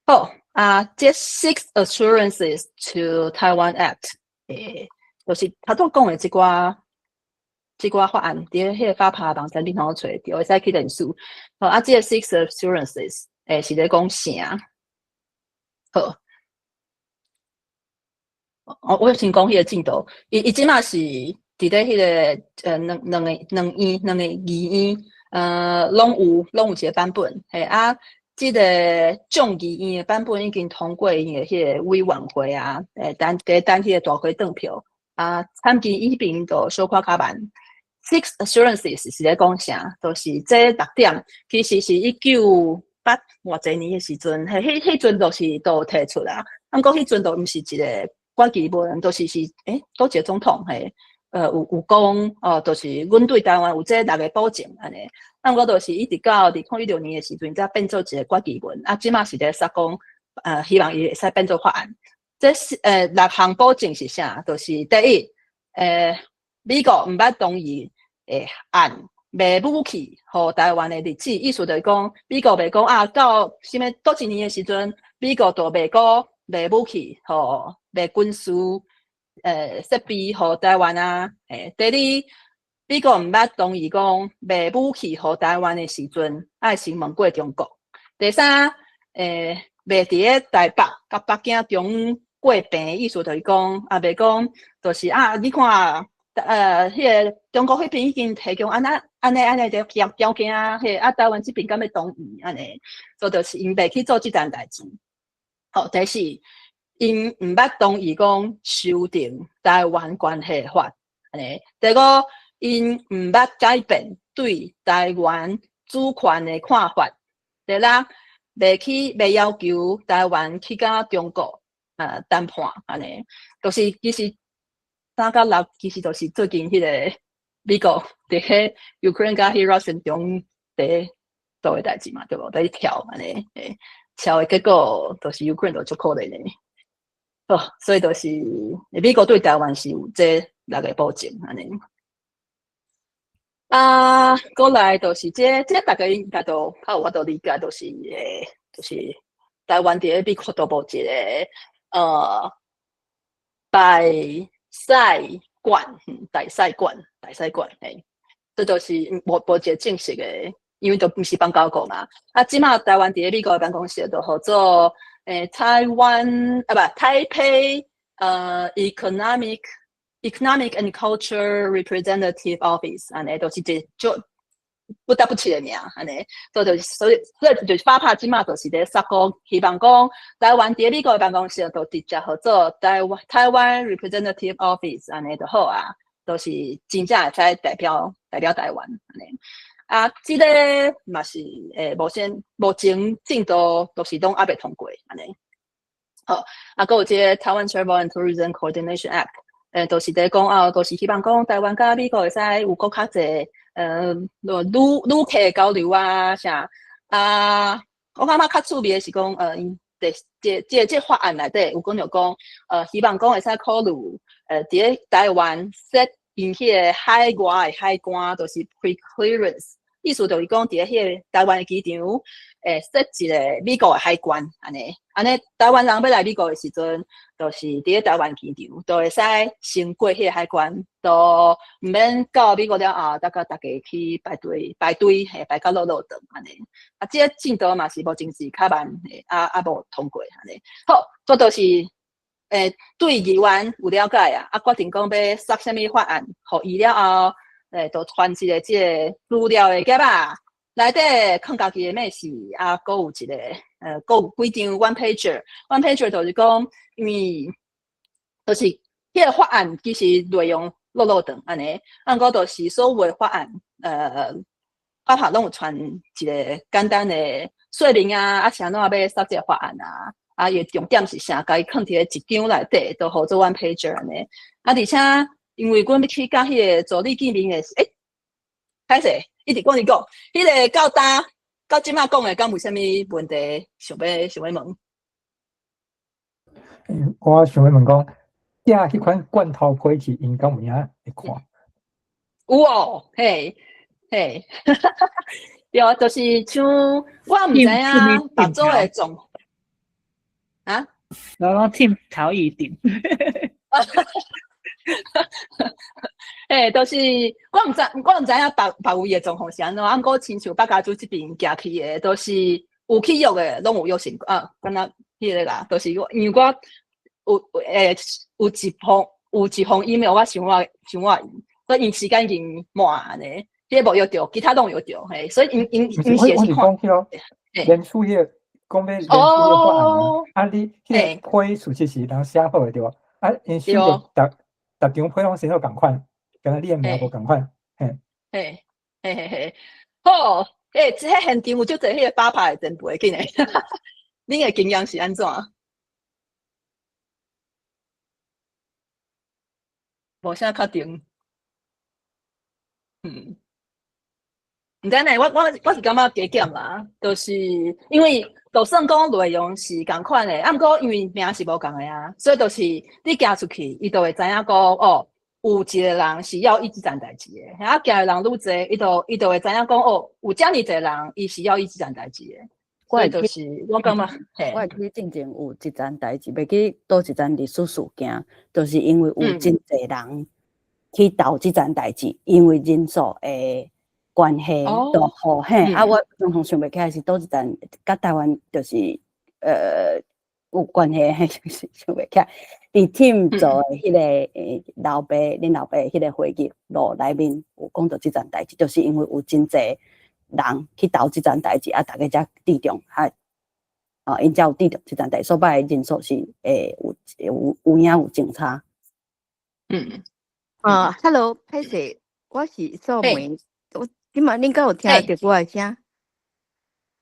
好啊，这 Six Assurances to Taiwan Act， 就是头拄讲的即寡法案，伫迄个发牌网站顶头找着，会使去联署。好啊，这个 Six Assurances， 是咧讲啥？好，我先讲迄个进度，伊即马是。伫咧迄个两个议院，拢有一个版本，嘿啊，即个众议院的版本已经通过因的迄个委员会啊，等迄个大会登票啊，参议院迄边就小可较慢。Six Assurances 是咧讲啥？就是这6点，其实是1980偌济年的时阵，迄阵就是都提出啦。不过迄阵都毋是一个关键文，都是都一个总统嘿。有讲就是阮对台湾有这6个保证安尼，但我就是一直到2016年的时阵，才变做一个决议文。啊，即马是咧说讲，希望伊会使变做法案。这是6项保证是啥？就是第一，美国毋捌同意案卖武器互台湾的日子，意思就是讲，美国袂讲啊，到什么多一年的时阵，美国就袂讲卖武器互卖军事设备互台湾啊。第二，美国毋捌同意讲卖武器互台湾的时阵，爱先问过中国。第三，袂伫咧台北甲北京中过平，意思就是讲，啊，袂讲就是啊，你看。迄个中国迄边已经提供安尼的条件啊，迄啊台湾这边敢要同意安尼，所以就是因袂去做即件代志。好，第四，因毋捌同意讲修订台湾关系法安尼。第五，因毋捌改变对台湾主权的看法。第六，袂要求台湾去甲中国谈判安尼，就是其实。3到6其實就是最近迄個美國伫迄 Ukraine 甲迄 Russian 中伫做誒代志嘛，對無？伫跳安尼，跳誒結果就是 Ukraine 就足可憐誒。哦，所以就是美國對台灣是有這6個保證安尼。過來就是這大家應該都較有法度理解，就是就是台灣伫美國都無一個拜。賽館，大賽館，這就是無一個正式嘅，因為都唔是邦交國嘛。即馬台灣伫美國嘅辦公室就合作台灣Taipei Economic and Culture Representative Office， 安尼都是一就不得不起嘅名，安尼，所以就是發拍即馬就是咧，希望講台灣伫美國嘅辦公室都直接合作台灣 Representative Office 安尼就好啊，都是真正會使代表台灣安尼。即個嘛是目前進度都是攏還未通過安尼。好，還有即個台灣 Travel and Tourism Coordination Act， 都是在講都是希望講台灣甲美國會使有更較濟。旅客交流啊，啥我感覺較趣味的是講，這法案內底有講就講，希望講會使考慮，佇台灣設因迄個海外的海關，就是 pre-clearance， 意思就是講佇迄個台灣的機場，設一個美國的海關，安尼，台灣人要來美國的時陣，就是佇台灣機場，都會使先過迄個海關，都唔免到美國了後，大家去排隊，排到落長安尼。這進度嘛是無真是較慢，無通過安尼。好，這就是對議員有了解決定講要設什麼法案，互伊了後，就傳一個即個資料的夾仔。內底放家己的名詞，還有一個還有幾張 one pager 就是講，因為就是迄個法案其實內容落長安尼，過就是所有的法案，法拍攏有傳一個簡單的說明啊，啥攏要設這個法案啊，伊重點是啥，甲伊放佇一張內底，都號做 one pager 安尼，而且因為阮要去甲迄個助理見面的，歹勢。一直講，迄個到即馬講的，敢有啥物問題想要問？我想要問講，迄款罐頭粿是因敢有影會看？有哦，嘿，對，就是像我毋知影白州的總啊，然後 team 頭一點。就是我毋知影別位的狀況是安怎，過親像北加州這邊行去的，都是有去約的，攏有約成敢若迄個啦，都是因為我有一封 email 我想我，所以因時間已經滿安尼，迄個無約着，其他攏有約着，嘿，所以因是會是看，聯署迄個講要聯署嘅法案你迄個批事實是人寫好的對吧？因寫着逐張批攏先好共款。跟你的名無共款，嘿，好，這現場有足濟迄個發牌真不會緊誒，恁嘅經驗是安怎？無啥確定，唔知呢，我是感覺加減啦，就是因為就算講內容是共款誒，毋過因為名是無共誒啊，所以就是你行出去，伊就會知影講哦。有一个人是要伊即件代志诶，啊，行诶人愈侪，伊就会知影讲哦，有遮尔侪人，伊是要伊即件代志诶。所以就是我感觉，我会记进前有一件代志，袂记倒一件历史事件，就是因为有真侪人去斗即件代志，因为人数诶关系都好嘿。啊，我常常想袂起来是倒一件，甲台湾就是有关系嘿，就是想袂起来。伫 team 做诶迄个老爸，恁老爸迄个会议录内面有讲到即件代志，就是因为有真侪人去斗即件代志，啊，大家才注重因才有注重即件代志，所摆人数是有影有正差。Hello， 歹势，我是素梅，今晚恁敢有听到我诶声？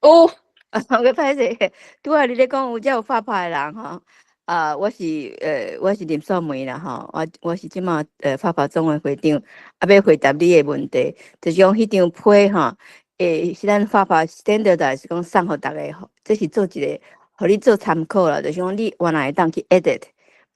有，我歹势，拄仔你咧讲有遮有发拍诶人吼。我是林素梅啦吼，我是即马发拍总会会长，要回答你诶问题，就是讲迄张批吼，是咱发拍 standard 是讲送互逐个吼，这是做一个，互你做参考啦，就是讲你原来会当去 edit，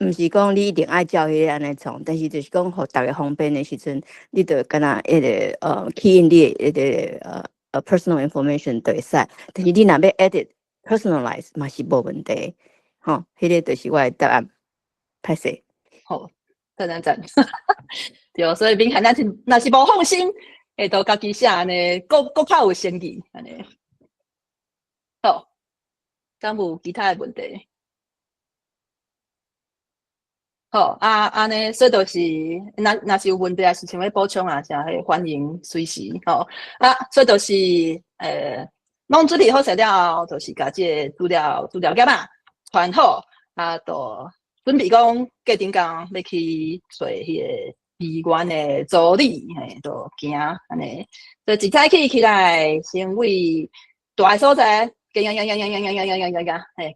毋是讲你一定爱照迄个安尼创，但是就是讲互逐个方便诶时阵，你着敢若迄个key in 你迄个personal information 就会使，但是你若要 edit personalize 嘛是无问题。吼，迄个就是我的答案，歹势。好，赞，对，所以明显若是无放心，会都家己写安尼，搁较有先机安尼。好，敢有其他的问题？好，安尼，所以就是若是有问题啊，是想要补充啊，啥迄欢迎随时吼。所以就是弄准备好势了，就是甲即个资料夹嘛。传好就准备讲过阵工要去找迄个议员的助理，就行安尼。就一早起来，先为大个所在，行，行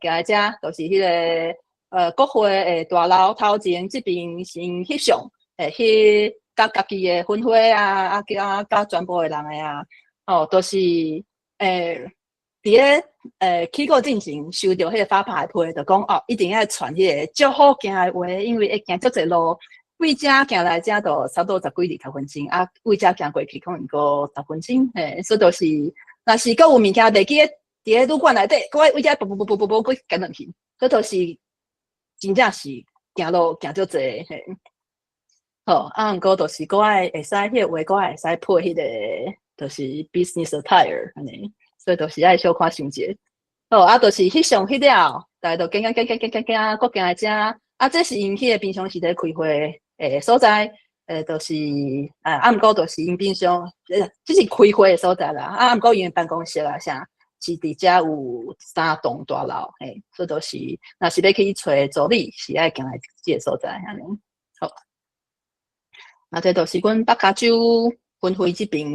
来遮，就是迄个国会诶大楼头前这边先翕相，翕甲家己的分会啊，甲全部的人的啊，都是伫咧起过进前收到迄个发牌批，就讲一定要传迄个足好行的话，因为会行足侪路，为遮行来遮都差不多10几20分钟，啊，为遮行过去可能个10分钟，所以就是若是搁有物件袂记伫咧旅馆内底，搁为遮步搁赶落去，所以就是真正是行路行足侪，好，毋过就是搁会使迄个话，搁会使配迄个就是 business attire 安尼。所以就是爱小看想者，就是翕相翕了，大家都行，搁行来遮，这是因迄个平常时咧开会所在，就是毋过就是因平常，这是开会的所在啦，毋过因办公室啊啥，是伫遮有3栋大楼，所以就是若是要去找助理，是爱行来即个所在安尼。好，这就是阮北加州分会这边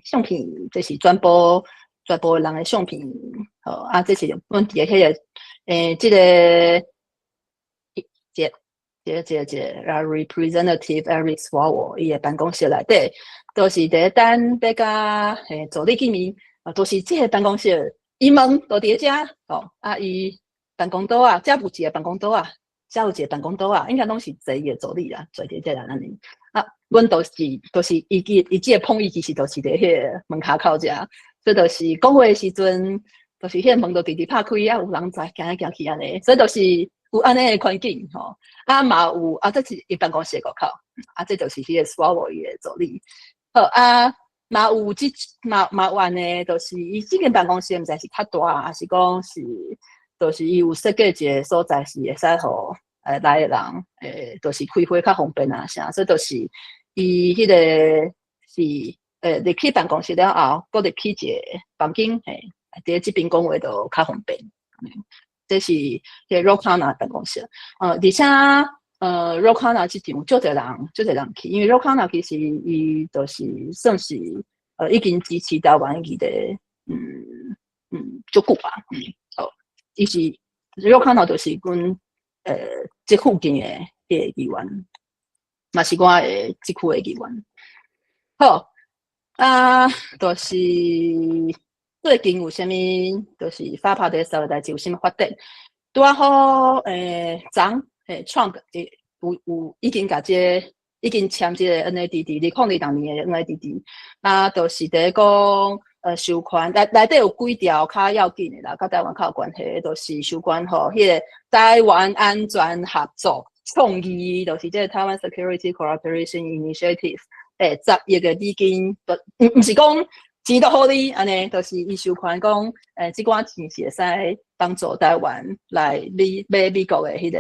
相片，这是全部人的相片，这是阮伫迄个这个representative Eric Swalwell 伊个办公室内底，都是伫等要甲助理见面，都是这个办公室，伊门都伫遮，伊办公桌啊，遮有一个办公桌啊，遮有一个办公桌啊，应该拢是坐伊个助理啦，坐伫遮啦安尼。阮都是伊即个碰伊其实都是伫迄个门骹口遮，所以就是讲话的时阵，就是迄个门都直直拍开，有人在行来行去安尼，所以就是有安尼的环境吼。嘛有这是伊办公室个口，这就是迄个 Swalwell 伊个助理。好嘛有安尼，就是伊即间办公室毋知是较大，还是讲是，就是伊有设计一个所在是会使互来的人，就是开会较方便啊啥，所以就是伊迄个是入去办公室了后，搁入去一个房间，伫即边讲话就较方便。这是迄个 Rocana 办公室，而且Rocana 即场足侪人去，因为 Rocana 其实伊就是算是已经支持台湾伊的足久啊，伊是 Rocana 就是阮即附近的迄个议员，嘛是我的即区的议员。好就是最近有啥物，就是发拍的所有代志有啥物发展？拄好昨Trump有已经甲这已经签这个 NADD，2002年的 NADD， 啊，就是在讲授权内底有几条较要紧的啦，甲台湾较有关系的，就是授权吼，迄个台湾安全合作倡议，就是这个台湾 Security Cooperation Initiative， 10亿的美金，毋是讲钱都好你安尼，就是伊授权讲，这寡钱是会使帮助台湾来买美国的迄个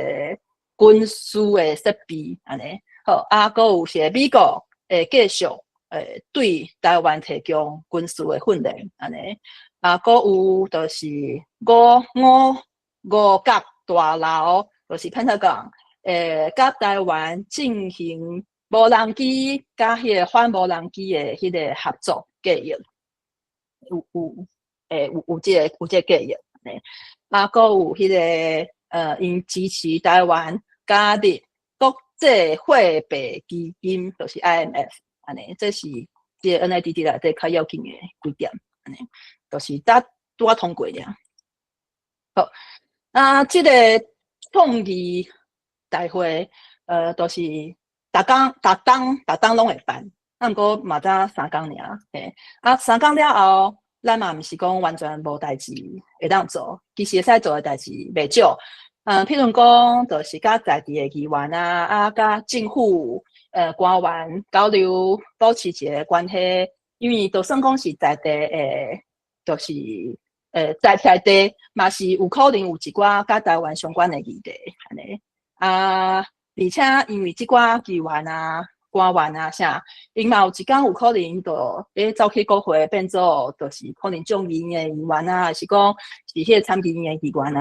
军事的设备安尼。好，啊，阁有是美国继续对台湾提供军事的训练安尼，啊，阁有就是五角大楼，就是Pentagon甲台湾进行无人机甲迄个反无人机的迄个合作计划，有这个计划安尼，啊，阁有迄个因支持台湾加入国际货币基金，就是 IMF 安尼，这是这 NADD 内底较要紧的几点安尼，就是拄啊通过俩。好，啊，这个创意大会，就是逐冬拢会办，毋过嘛才3天尔，啊3天了后，咱嘛毋是讲完全无代志会当做，其实会使做的代志袂少。譬如讲，就是甲在地的议员啊，甲政府官员交流，保持一个关系，因为就算讲是在地就是在地嘛是有可能有一寡甲台湾相关的议题安尼啊，而且因为即寡议员啊、官员啊啥，因嘛有一天有可能就走去国会变做，就是可能众议院的议员啊，还是讲是迄个参议院的议员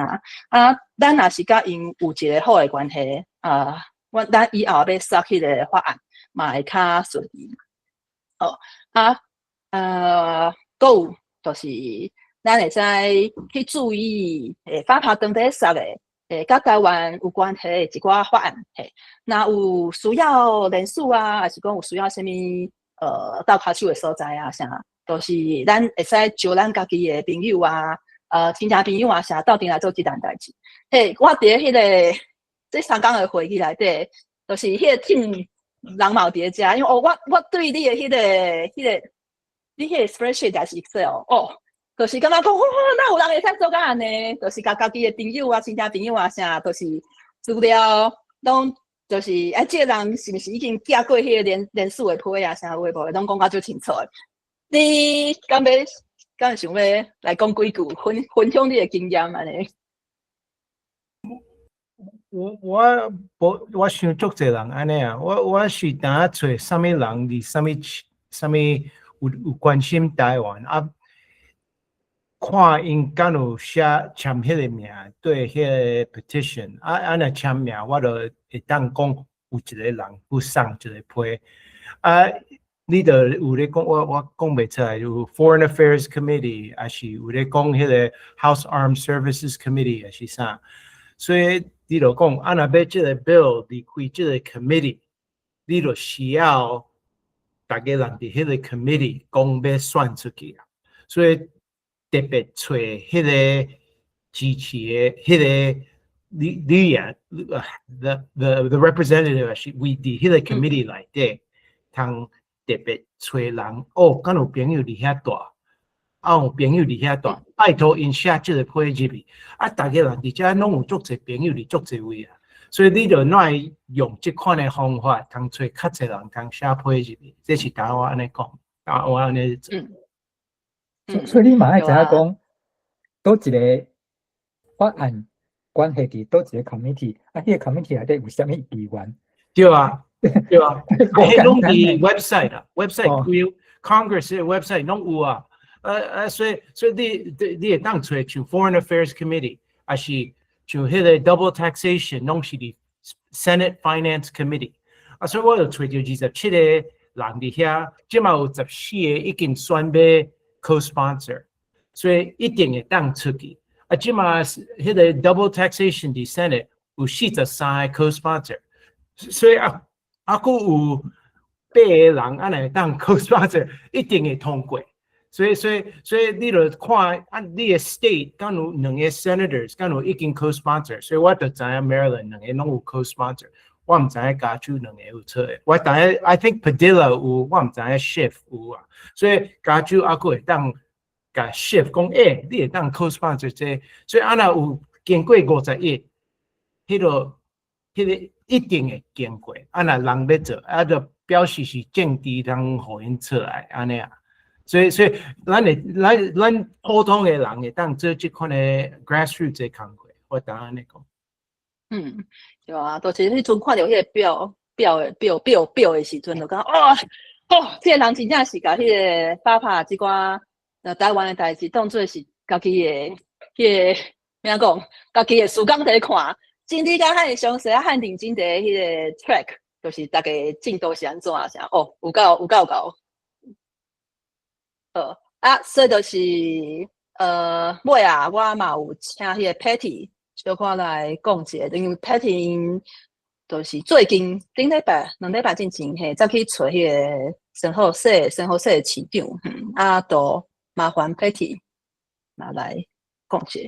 啊，咱若是甲因有一个好的关系咱以后要杀迄个法案嘛会较顺利。哦阁有就是咱会使去注意法拍当地杀的甲台湾有关系的一寡法案，那有需要人数啊，还是讲有需要什么倒脚手的所在啊啥，都是咱会使招咱家己的朋友啊，亲戚朋友啊啥，斗阵来做这件代志。我伫迄个这3天的会议内底，就是迄个team人嘛有伫遮，因为我对你的迄个你迄个 spreadsheet 还是 Excel 就是感觉讲，哪有人会使做到安尼？就是家己的朋友啊、亲戚朋友啊啥，就是资料拢就是这个人是毋是已经寄过迄个连署的批啊啥有诶无？拢讲甲最清楚诶。你敢想要来讲几句分享你的经验安尼？我想足侪人安尼啊，我是当找啥物人伫啥物有关心台湾啊。看因敢有签迄个名，对迄个 petition， 若签名，我就会当讲有一个人去送一个批。你就有咧讲，我讲袂出来，有 Foreign Affairs Committee， 还是有咧讲迄个 House Armed Services Committee， 还是啥？所以你就讲，若要这个 bill 离开这个 committee， 你就需要大家人伫迄个 committee 讲要选出去啊，所以。特别找迄个支持的迄个你啊 the representative 是为伫迄个 committee 内底，通特别找人敢有朋友伫遐大，有朋友伫遐大，拜托因写即个批入去，大家人伫遮拢有足侪朋友伫足侪位啊，所以你就哪会用即款的方法，通找较侪人通写批入去，这是台湾安尼讲，我安尼做。所以你嘛爱知影讲，倒一个法案关系伫倒一个 committee， 迄个 committee 内底有啥物议员？对啊，迄拢伫 website 啊 ，website Congress 的 website 拢有啊。所以你会当找像 Foreign Affairs Committee， 还是像迄个 Double Taxation， 拢是伫 Senate Finance Committee。所以我就找着27个人伫遐，即嘛有14个已经选要。co-sponsor， 所以一定会当出去。即嘛迄个 double taxation 伫 Senate 有43个 co-sponsor， 所以佫有8个人安尼当 co-sponsor， 一定会通过。所以你就看你的 state 敢有2个 senators， 敢有已经 co-sponsor， 所以我就知影 Maryland 2个拢有 co-sponsor。我唔知影加州两个有出的，我当然 I think Padilla 有，我唔知影 Schiff 有啊，所以加州还佫会当甲 Schiff 讲，你会当 co-sponsor 这，所以安那有经过50亿，迄个一定会经过，安那人要做，就表示是政治通互因出来安尼啊。所以咱普通的人会当做这款的 grassroots 的工作，我当安尼讲。对啊，就是迄阵看到迄个表的时阵，就讲这个人真正是甲迄个发拍即寡台湾的代志当做是家己的咩讲，家己的事工在看，真理甲很详细、很认真的迄个 track， 就是大家进度是安怎啊？啥有够。所以就是尾啊，我嘛有请迄个 Patty 小可来讲一下，因为 Patty 就是最近2礼拜之前才去找迄个圣何塞的市长，都麻烦 Patty 来讲一下。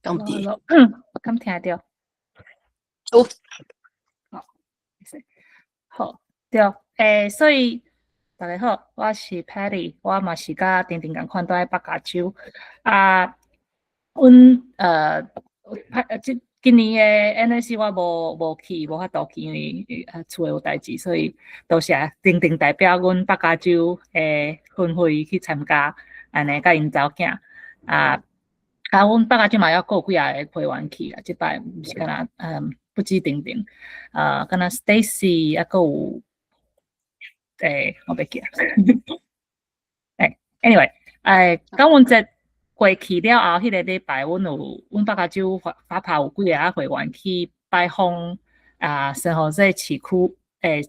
我敢听到。好，对，所以。大家好，我是 Patty， 我嘛是甲丁丁共款住在北加州。今年的 NSC 我无法度去，因为厝有代志，所以多谢丁丁代表阮北加州的分会去参加，安尼甲因走囝。阮北加州嘛要有几啊个会员去啦，即摆毋是敢若不止丁丁，敢若 Stacy 还佫有。我袂记啊。anyway， 讲阮这过去了后，迄个礼拜，阮北加州发拍有几个会员去拜访圣何塞市区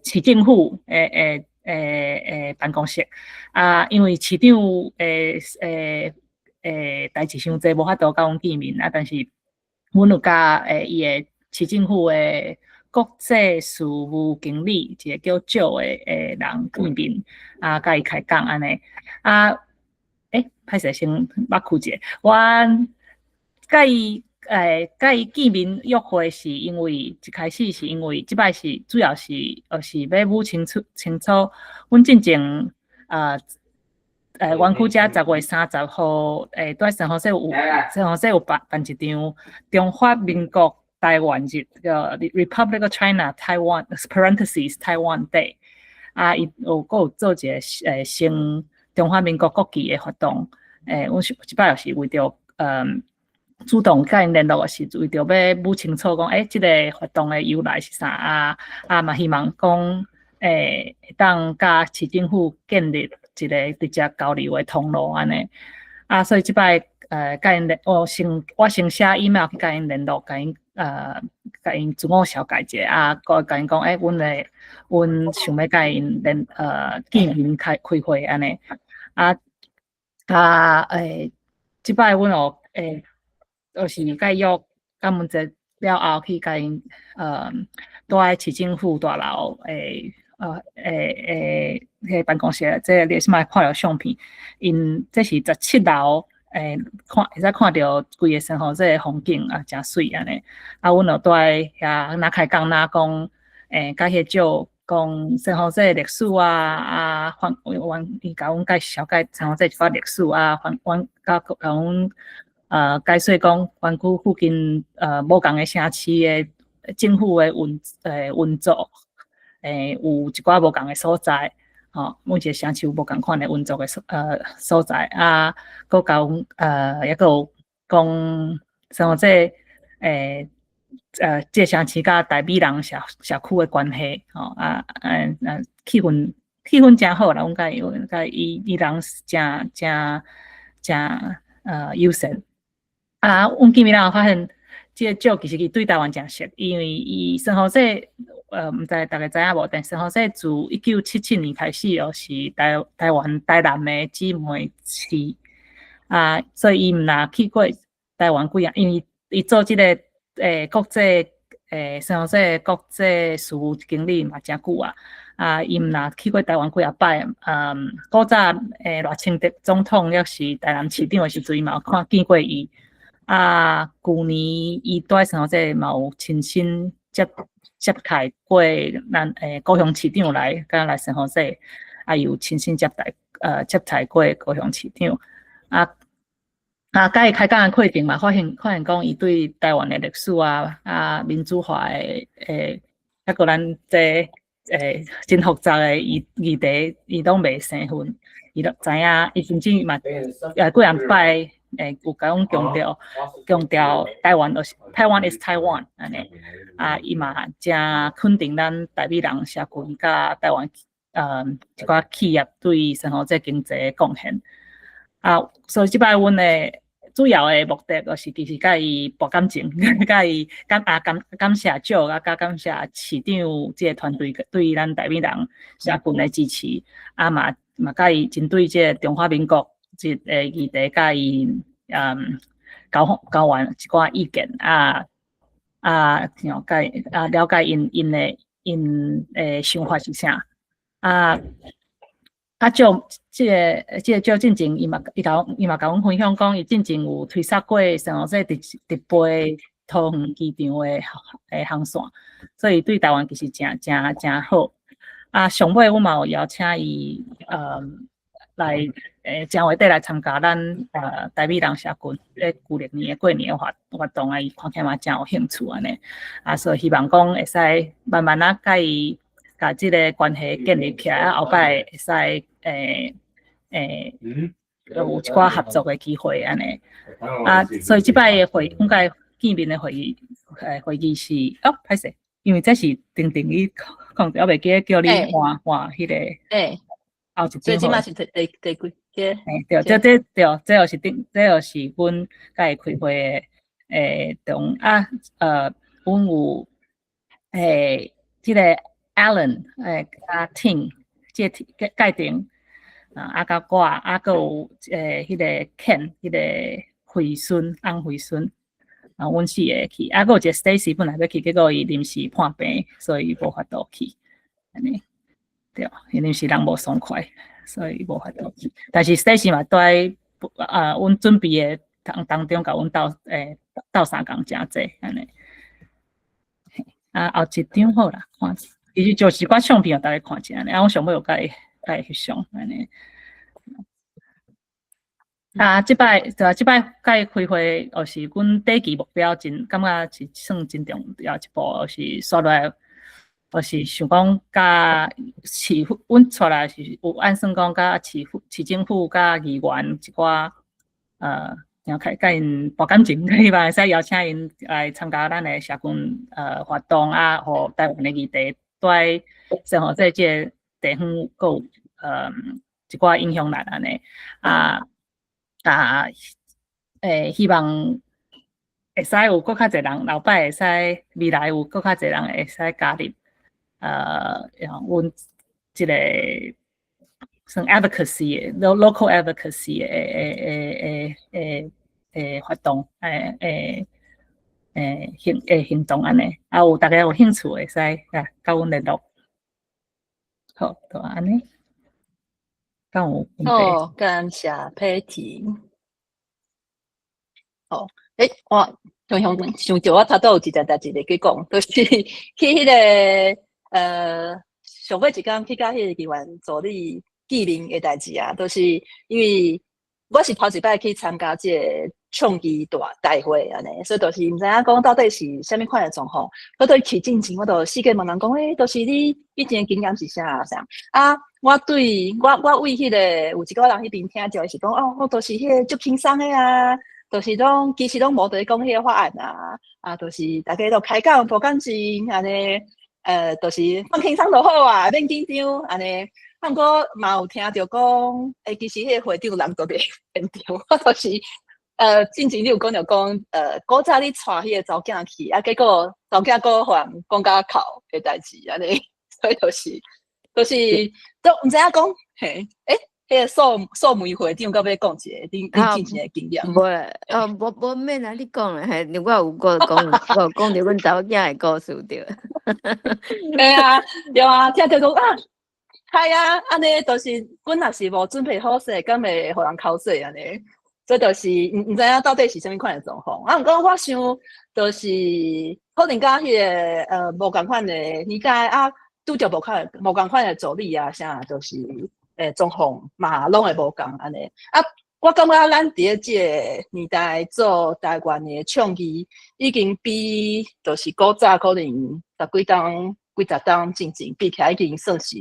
市政府办公室因为市长代志伤济，无法度甲阮见面但是阮有甲伊的市政府的。国际事务经理一个叫Jo的人见面甲伊开讲安尼歹势先捌开者，我甲伊见面约会是因为一开始是因为即摆是主要是要摸清楚，阮进前园区遮10月30号在圣何塞有办一场中华民国。台湾日个 Republic of China Taiwan (parentheses Taiwan Day) 伊有做一个升中华民国国旗的活动。阮即摆也是为着主动甲因联络，是为着要摸清楚讲即个活动的由来是啥嘛希望讲会当甲市政府建立一个直接交流的通路安尼所以即摆甲因我先写 email 去甲因联络，甲因自我小解者甲因讲阮想要甲因见面开会安尼即摆阮就是甲伊约甲问者了后去甲因住在市政府大楼迄办公室，这你是嘛看到相片，因这是17楼。会使看到规个圣何塞个风景真水安尼。阮就住在遐若开讲甲迄少讲圣何塞历史伊甲阮介绍圣何塞一寡历史甲阮解说讲湾区附近无共个城市的政府的运作有一寡无共个所在。每一个城市有无共款的运作的所在佫甲阮抑佫有讲像这这城市甲台美人社区的关系气氛真好啦，阮甲伊人真友善阮见面了发现。即个Jo其实伊对台湾真熟，因为伊圣何塞毋知大家知影无？但圣何塞自1977年开始是台湾台南的姊妹市所以伊毋若去过台湾几因为伊做即个国际圣何塞国际事务经理嘛真久伊毋若去过台湾几摆古早赖清德总统也是台南市长的时阵伊嘛有见过伊。旧年伊住生活节嘛有亲身接待过咱高雄市长来生活节，有亲身接待过高雄市长。甲伊开讲的课程嘛，发现讲伊对台湾的历史民主化的个咱这真复杂的议题，伊拢袂生分，伊都知影，伊甚至嘛几人摆有甲阮强调台湾就是台湾 is Taiwan 安尼，伊嘛真肯定咱台北人社群甲台湾一寡企业对生活节经济的贡献。所以即摆阮的主要的目的就是其实甲伊博感情，甲伊感谢少甲感谢市长即个团队对咱台北人社群的支持，嘛甲伊针对即个中华民国即个议题，甲伊交换一寡意见了解因的想法是啥就即个就进前，伊嘛甲阮分享讲，伊进前有推测过生活节伫飞桃园机场的航线，所以对台湾其实真好。上尾阮嘛有邀请伊来正月底来参加咱台北人社群旧历年的过年的活动伊看起来嘛真有兴趣安尼。所以希望讲会使慢慢甲伊甲即个关系建立起来，后摆会使有一寡合作的机会安尼。所以即摆的阮甲见面的会议是歹势，因为这是定伊讲着，我袂记得叫你换迄个后一张。所以即马是第几个？对，这就是阮甲伊开会的中阮有即个 Alan Ting 即个界定甲我个有迄个 Ken 迄个翁惠孙阮四个去，个有一个 Stacy 本来要去，结果伊临时破病，所以无法度去，安尼对，因临时人无爽快，所以无法度去。但是 Stacy 嘛，在阮准备的当中，甲阮斗相共诚济安尼。后一张好啦，看，其实就是我相片，大家看一下呢。我上尾有甲伊翕相安尼。即摆甲伊开会，就是阮短期目标感觉是算真重要一步，就是刷来，就是想讲甲市府，阮出来是有按算讲甲市政府甲议员一寡甲因博感情，希望会使邀请因来参加咱的社群活动互台湾的议题对生活在即个地方有一寡影响力安尼希望会使有更较侪人，后摆会使未来有更较侪人会使加入阮即个算 advocacy local advocacy 的活动行动安尼，有大家有兴趣会使甲阮联络。好，就安尼。敢有问题？感谢佩婷。我想着我头拄有一件代志咧去讲，就是去迄个上尾一工去甲迄个议员助理见面的代志就是因为我是头一摆去参加即个创意大会安尼，所以就是毋知影讲到底是啥物款的状况。我对去进前，我就四界问人讲，就是你以前经验是啥？我为迄个有一个人迄边听着是讲，我就是迄个足轻松的就是其实拢无在讲迄个法案就是大家都开讲无感情安尼，就是放轻松就好免紧张安尼。不过嘛有听着讲，其实迄个会长人都袂现场，我就是进前你有讲着讲，古早你带迄个查某囝去，结果查某囝个互人讲甲哭的代志安尼，所以就是都毋知影讲，迄个素梅会长到尾讲一个你进前的经验。无免你讲啦，我有讲着阮查某囝的故事着。对听着讲安尼就是阮若是无准备好势，敢会互人口水安尼。所以就是唔知影到底是啥物款的状况。啊，毋过我想就是可能甲迄个无共款的理解啊，拄着无共款的助力啊，啥就是状况嘛拢会无共安尼啊。我感觉咱伫咧即个年代做台湾的倡议，已经比就是古早可能十几档、几十档进比起来，已经算是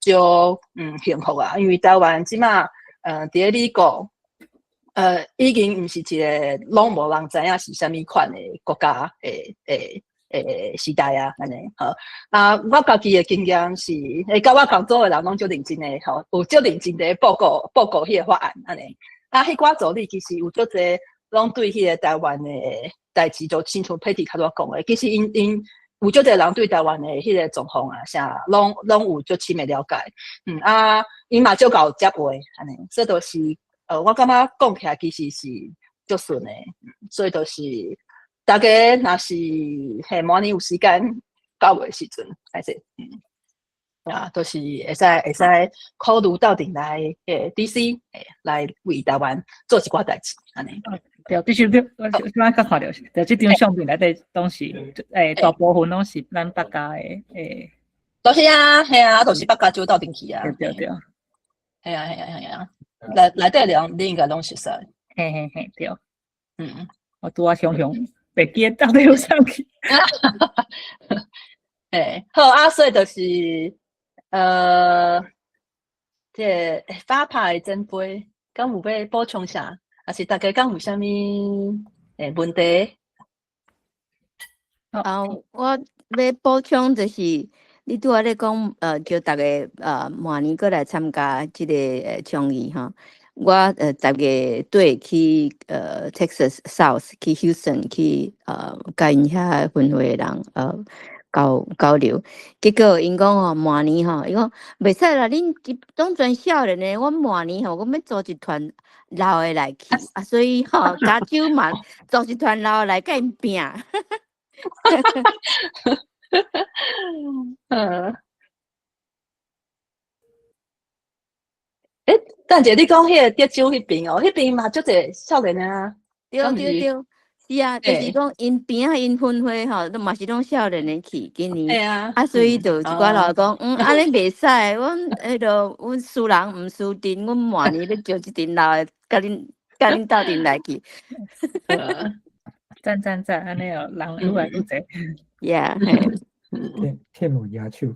就幸福啊。因为台湾即马伫咧美国，已经毋是一个拢无人知影是啥物款的国家时代啊，安尼好啊。我家己的经验是，甲我工作的人拢足认真的，吼，有足认真的报告迄个法案安尼。啊，迄寡助理其实有足侪拢对迄个台湾的代志，就亲像 Patty 较早讲的，其实因有足侪人对台湾的迄个状况啊，啥拢有足深的了解。因嘛足够接话安尼，所以就是我感觉讲起来其实是足顺的，所以就是大家若是明年有时间到的时阵，还是都是会使考虑到底来DC 来为台湾做一寡代志，安尼。对，必须我刚刚看到，就这张相片内底东西，大部分拢是咱北家的，都是啊，系啊，都是北家就到顶去啊。对，系啊，内底人你应该拢熟悉。嘿，对。我拄啊想袂记到底有啥去。好啊，所以就是这发牌真杯，敢有要补充啥？还是大家敢有啥物问题？我要补充就是，你拄仔咧讲叫大家明年过来参加即个倡议哈。我10月底去Texas South 去 Houston 去甲因遐分会的人交流，结果因讲吼，明年吼，伊讲袂使啦，恁拢全少年的，阮明年吼，我要组一团老的来去啊，所以吼，加州嘛组一团老的来甲因拼。但是你讲迄个德州迄边哦，迄边嘛足侪少年啊。对，是啊，就是讲因边啊，因分会吼，都嘛是拢少年的去今年。所以就一寡老讲，安尼袂使，阮迄个阮输人毋输阵，阮明年要招一阵老的，甲恁斗阵来去。赞，安尼哦，人愈来愈侪。天母野手。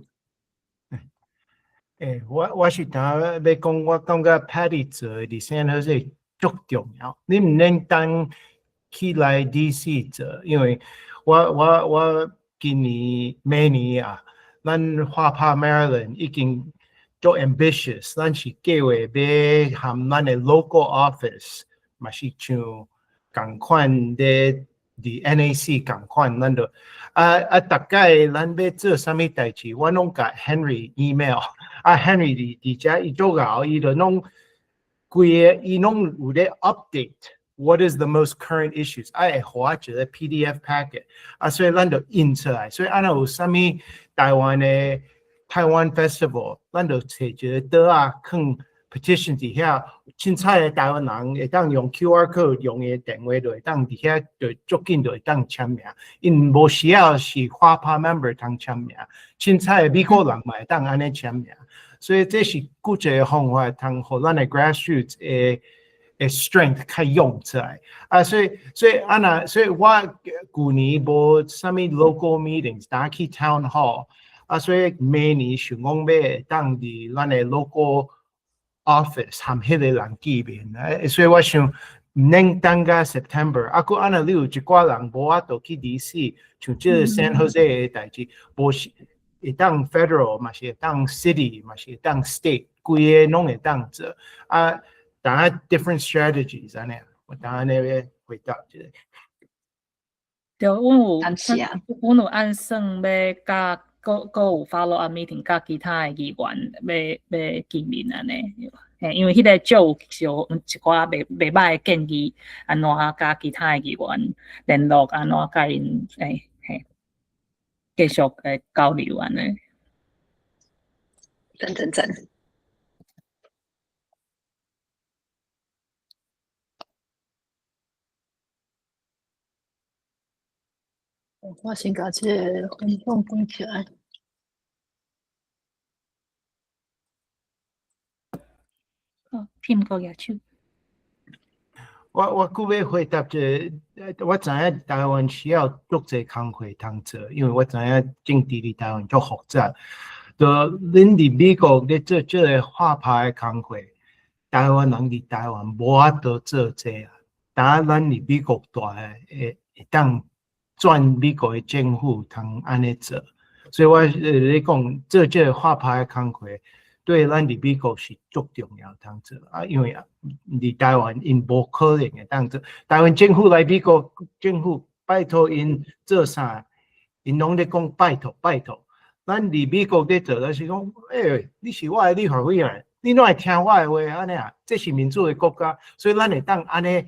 我是当要讲，我感觉 Patty 做伫先好是足重要。你唔能当起来 DC 做，因为我今年明年啊，咱花帕 Maryland 已经足 ambitious， 咱是计划要含咱的 local office， 嘛是像共款伫 NAC 共款，咱就大概咱要做啥物代志，我拢甲 Henry email。Henry 伫遮伊做搞，伊就弄规个，伊弄有咧 update what is the most current issues， 会画一个 PDF packet， 所以咱就印出来。所以安那有啥物台湾的台湾 festival， 咱就找一个桌啊，放 petition 伫遐，凊彩的台湾人会当用 QR code 用伊电话就会当伫遐就足紧就会当签名，因无需要是花帕 member 通签名，凊彩的美国人嘛会当安尼签名。所以这是古一个方法，通互咱的 grassroots 的 strength 较用出来。所以我旧年无啥物 local meetings， 打去 town hall。所以明年想讲要当伫咱的 local office 和迄个人见面。所以我想唔能等到 September。佮安那你有一寡人无法度去 DC， 像这 San Jose 的代志，无是。会当 federal 嘛是会当 city 嘛是会当 state， 规个拢会当做当然 different strategies 安尼，我当然那边回答这个。对，阮有按算要甲个有 follow up meeting， 甲其他的议员要见面安尼。因为迄个就有一寡袂歹的建议，安怎甲其他的议员联络，安怎甲因继续交流安尼。真。我先把这个分享关起来。苹果野手。我故要回答这，我知影台湾需要足侪工课通做，因为我知影政治伫台湾足复杂。就恁伫美国咧做这个画牌工课，台湾人伫台湾无法度做这啊。当咱伫美国大会当转美国的政府通安尼做，所以我咧讲做这个画牌工课。对咱伫美国是足重要通做啊，因为伫台湾因无可能会当做。台湾政府来美国政府拜托因做啥，因拢咧讲拜托拜托。咱伫美国咧做，就是讲，你是我的立法委员，你哪会听我的话安尼啊？这是民主的国家，所以咱会当安尼，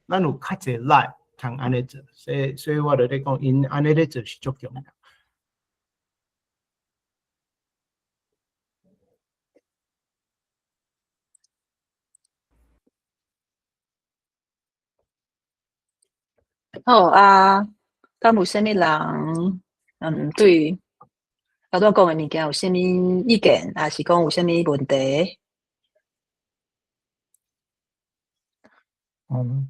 咱有较侪力通安尼做。所以我就咧讲，因安尼咧做是足重要。好啊，敢有啥物人对头拄讲的物件有啥物意见，还是讲有啥物问题？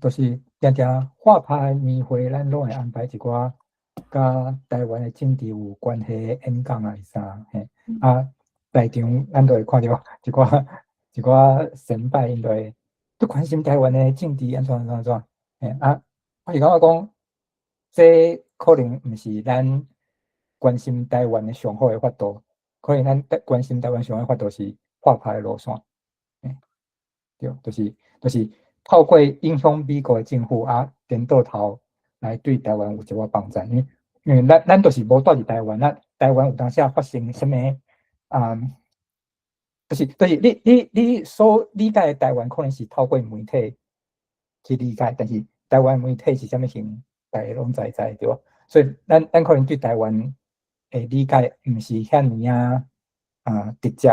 就是定定画派年会，咱拢会安排一寡甲台湾的政治有关系的演讲啊，是啥？嘿，内场咱都会看到一寡先辈，因都会都关心台湾的政治安怎。嘿，我是感觉讲，这可能毋是咱关心台湾的上好的法度，可能咱关心台湾上好的法度是画派的路线。对，就是透过影响美国的政府颠倒头来对台湾有一个帮助，因为咱都是无住伫台湾，台湾有当时发生什么就是你所理解的台湾，可能是透过媒体去理解，但是台湾媒体是啥物型，大家拢知对吧？所以咱可能对台湾的理解毋是遐尔直接，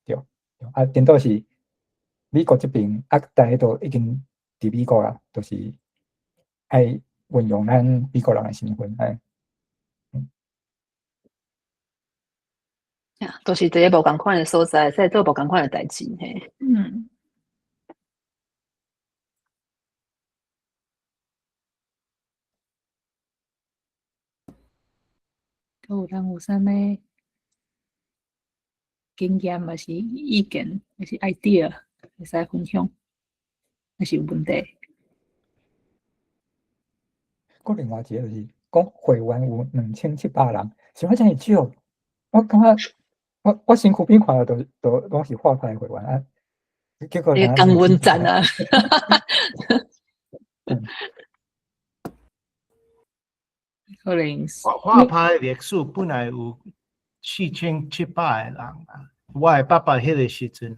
对，颠倒是美国这边大家都已经伫美国啦，就是爱运用咱美国人的身份，都是伫个无共款的所在，在做无共款的代志，嘿。有人有啥物经验，还是意见，还是 idea， 会使分享，还是有问题？另外一个就是讲会员有2700人，想要真会少。我感觉我身躯边看到都拢是画派会员结果江文赞啊。可能画派历史本来有4700个人啊，我的爸爸迄个时阵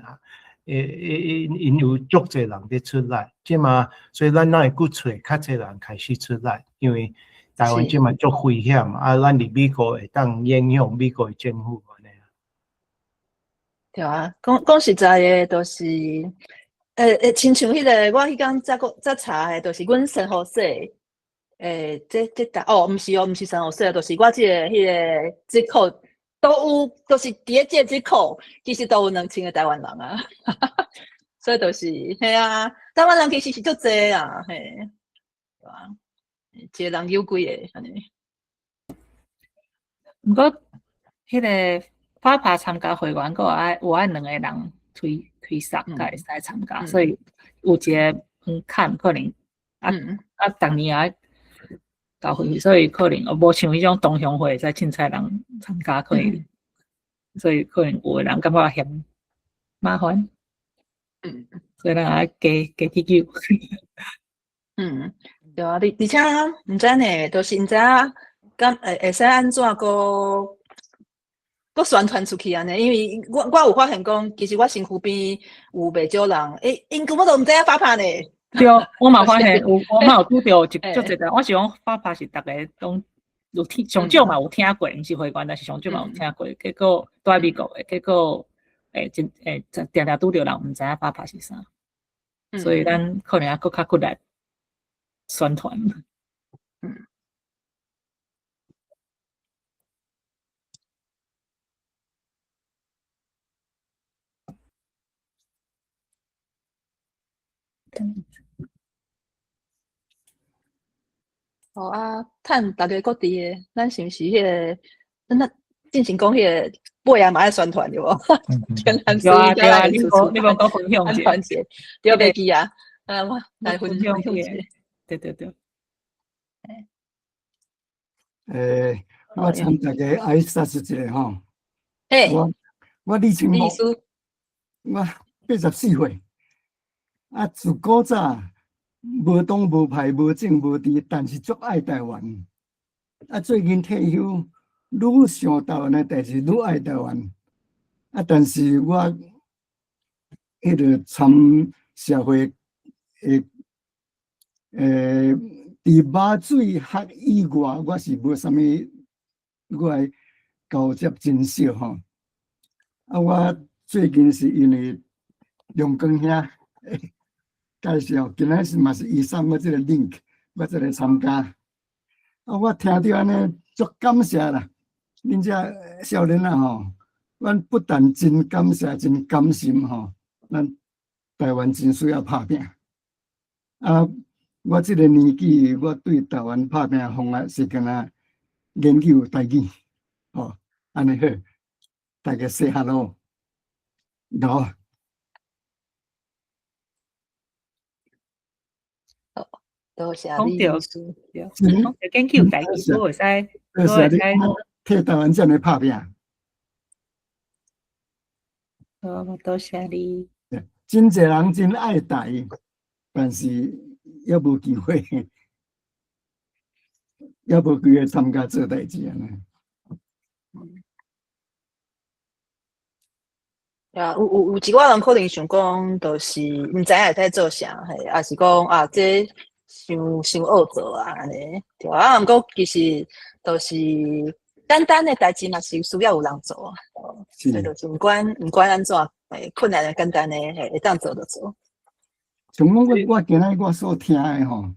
因有足侪人咧出来，即嘛，所以咱会鼓吹较侪人开始出来，因为台湾即嘛足危险咱伫美国会当影响美国的政府安尼啊。对啊，讲实在的，都是亲像迄个我迄天才查的，都是阮生活室。毋是生活室，就是我即个迄个折扣都有，都是伫个折扣，其实都有2000个台湾人啊，所以就是嘿啊，台湾人其实是足侪啊，嘿，对啊，一个人有几个安尼。毋过，迄个画派参加会员，有爱2个人推上，才会使参加，所以有一个门槛可能逐年爱。交回去，所以可能无像迄种同乡会在凊彩人参加可以，所以可能有的人感觉嫌麻烦，所以咱爱加去求。对啊，而且毋知呢，就是毋知敢会使安怎个宣传出去安尼，因为我有发现讲，其实我身躯边有袂少人，因根本都毋知影发拍呢。对，我嘛发现我嘛有拄着足侪人，我是讲画派是逐个拢有听，上少嘛有听过，毋是会员，但是上少嘛有听过。结果在美国的，结果定定拄着人毋知影画派是啥，所以咱可能还佫较骨力宣传。好啊，趁大家各地的，咱是毋是迄个，咱进行讲迄个尾啊嘛爱宣传对无？天然有啊，水对啊，你你无讲分享安者，团节，对袂记啊？我来分享者者。，对对对。我参大家挨31一个吼，嘿，我李清木，意思我84岁，啊，自古早无党无派无政无治，但是足爱台湾。啊，最近退休，愈想台湾的代志，愈爱台湾。啊，但是我迄个参社会伫马水学以外，我是无啥物，我来交接真少吼。啊，我最近是因为梁光兄介绍，今仔是嘛是伊送我这个 link， 我才来参加。啊，我听到安尼，足感谢啦！恁遮少年啊吼，阮不但真感谢，真甘心吼，咱台湾真需要拍拼。啊，我这个年纪，我对台湾拍拼方法是干那研究台语，吼，安尼好，大家 say hello， 好。多谢讲着你意思。对，讲着研究家己，我会使，多谢你替台湾这样拍拼。多谢你。真侪人真爱台，但是也无机会，也无机会参加做代志安尼。有一寡人可能想讲，就是毋知影会使做啥，嘿，也是讲啊，这伤恶做啊，安尼对啊。毋过其实就是简单的代志嘛，是需要有人做啊。所以就是毋管安怎，困难的简单的，会当做就做。像我今仔我所听的吼，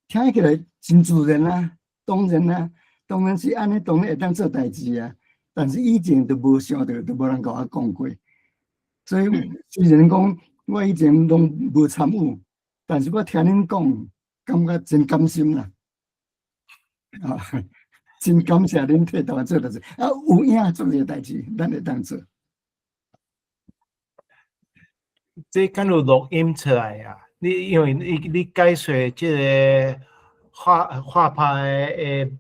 听起来真自然啊，当然是安尼，当然会当做代志啊。但是以前都无想到，都无人甲我讲过。所以虽然讲我以前拢无参与，但是我听恁讲，感觉真甘心啦。啊，真感谢恁替台湾做代志，啊，有影做个代志，咱会当做。这敢有录音出来啊？因为你解说这个画派的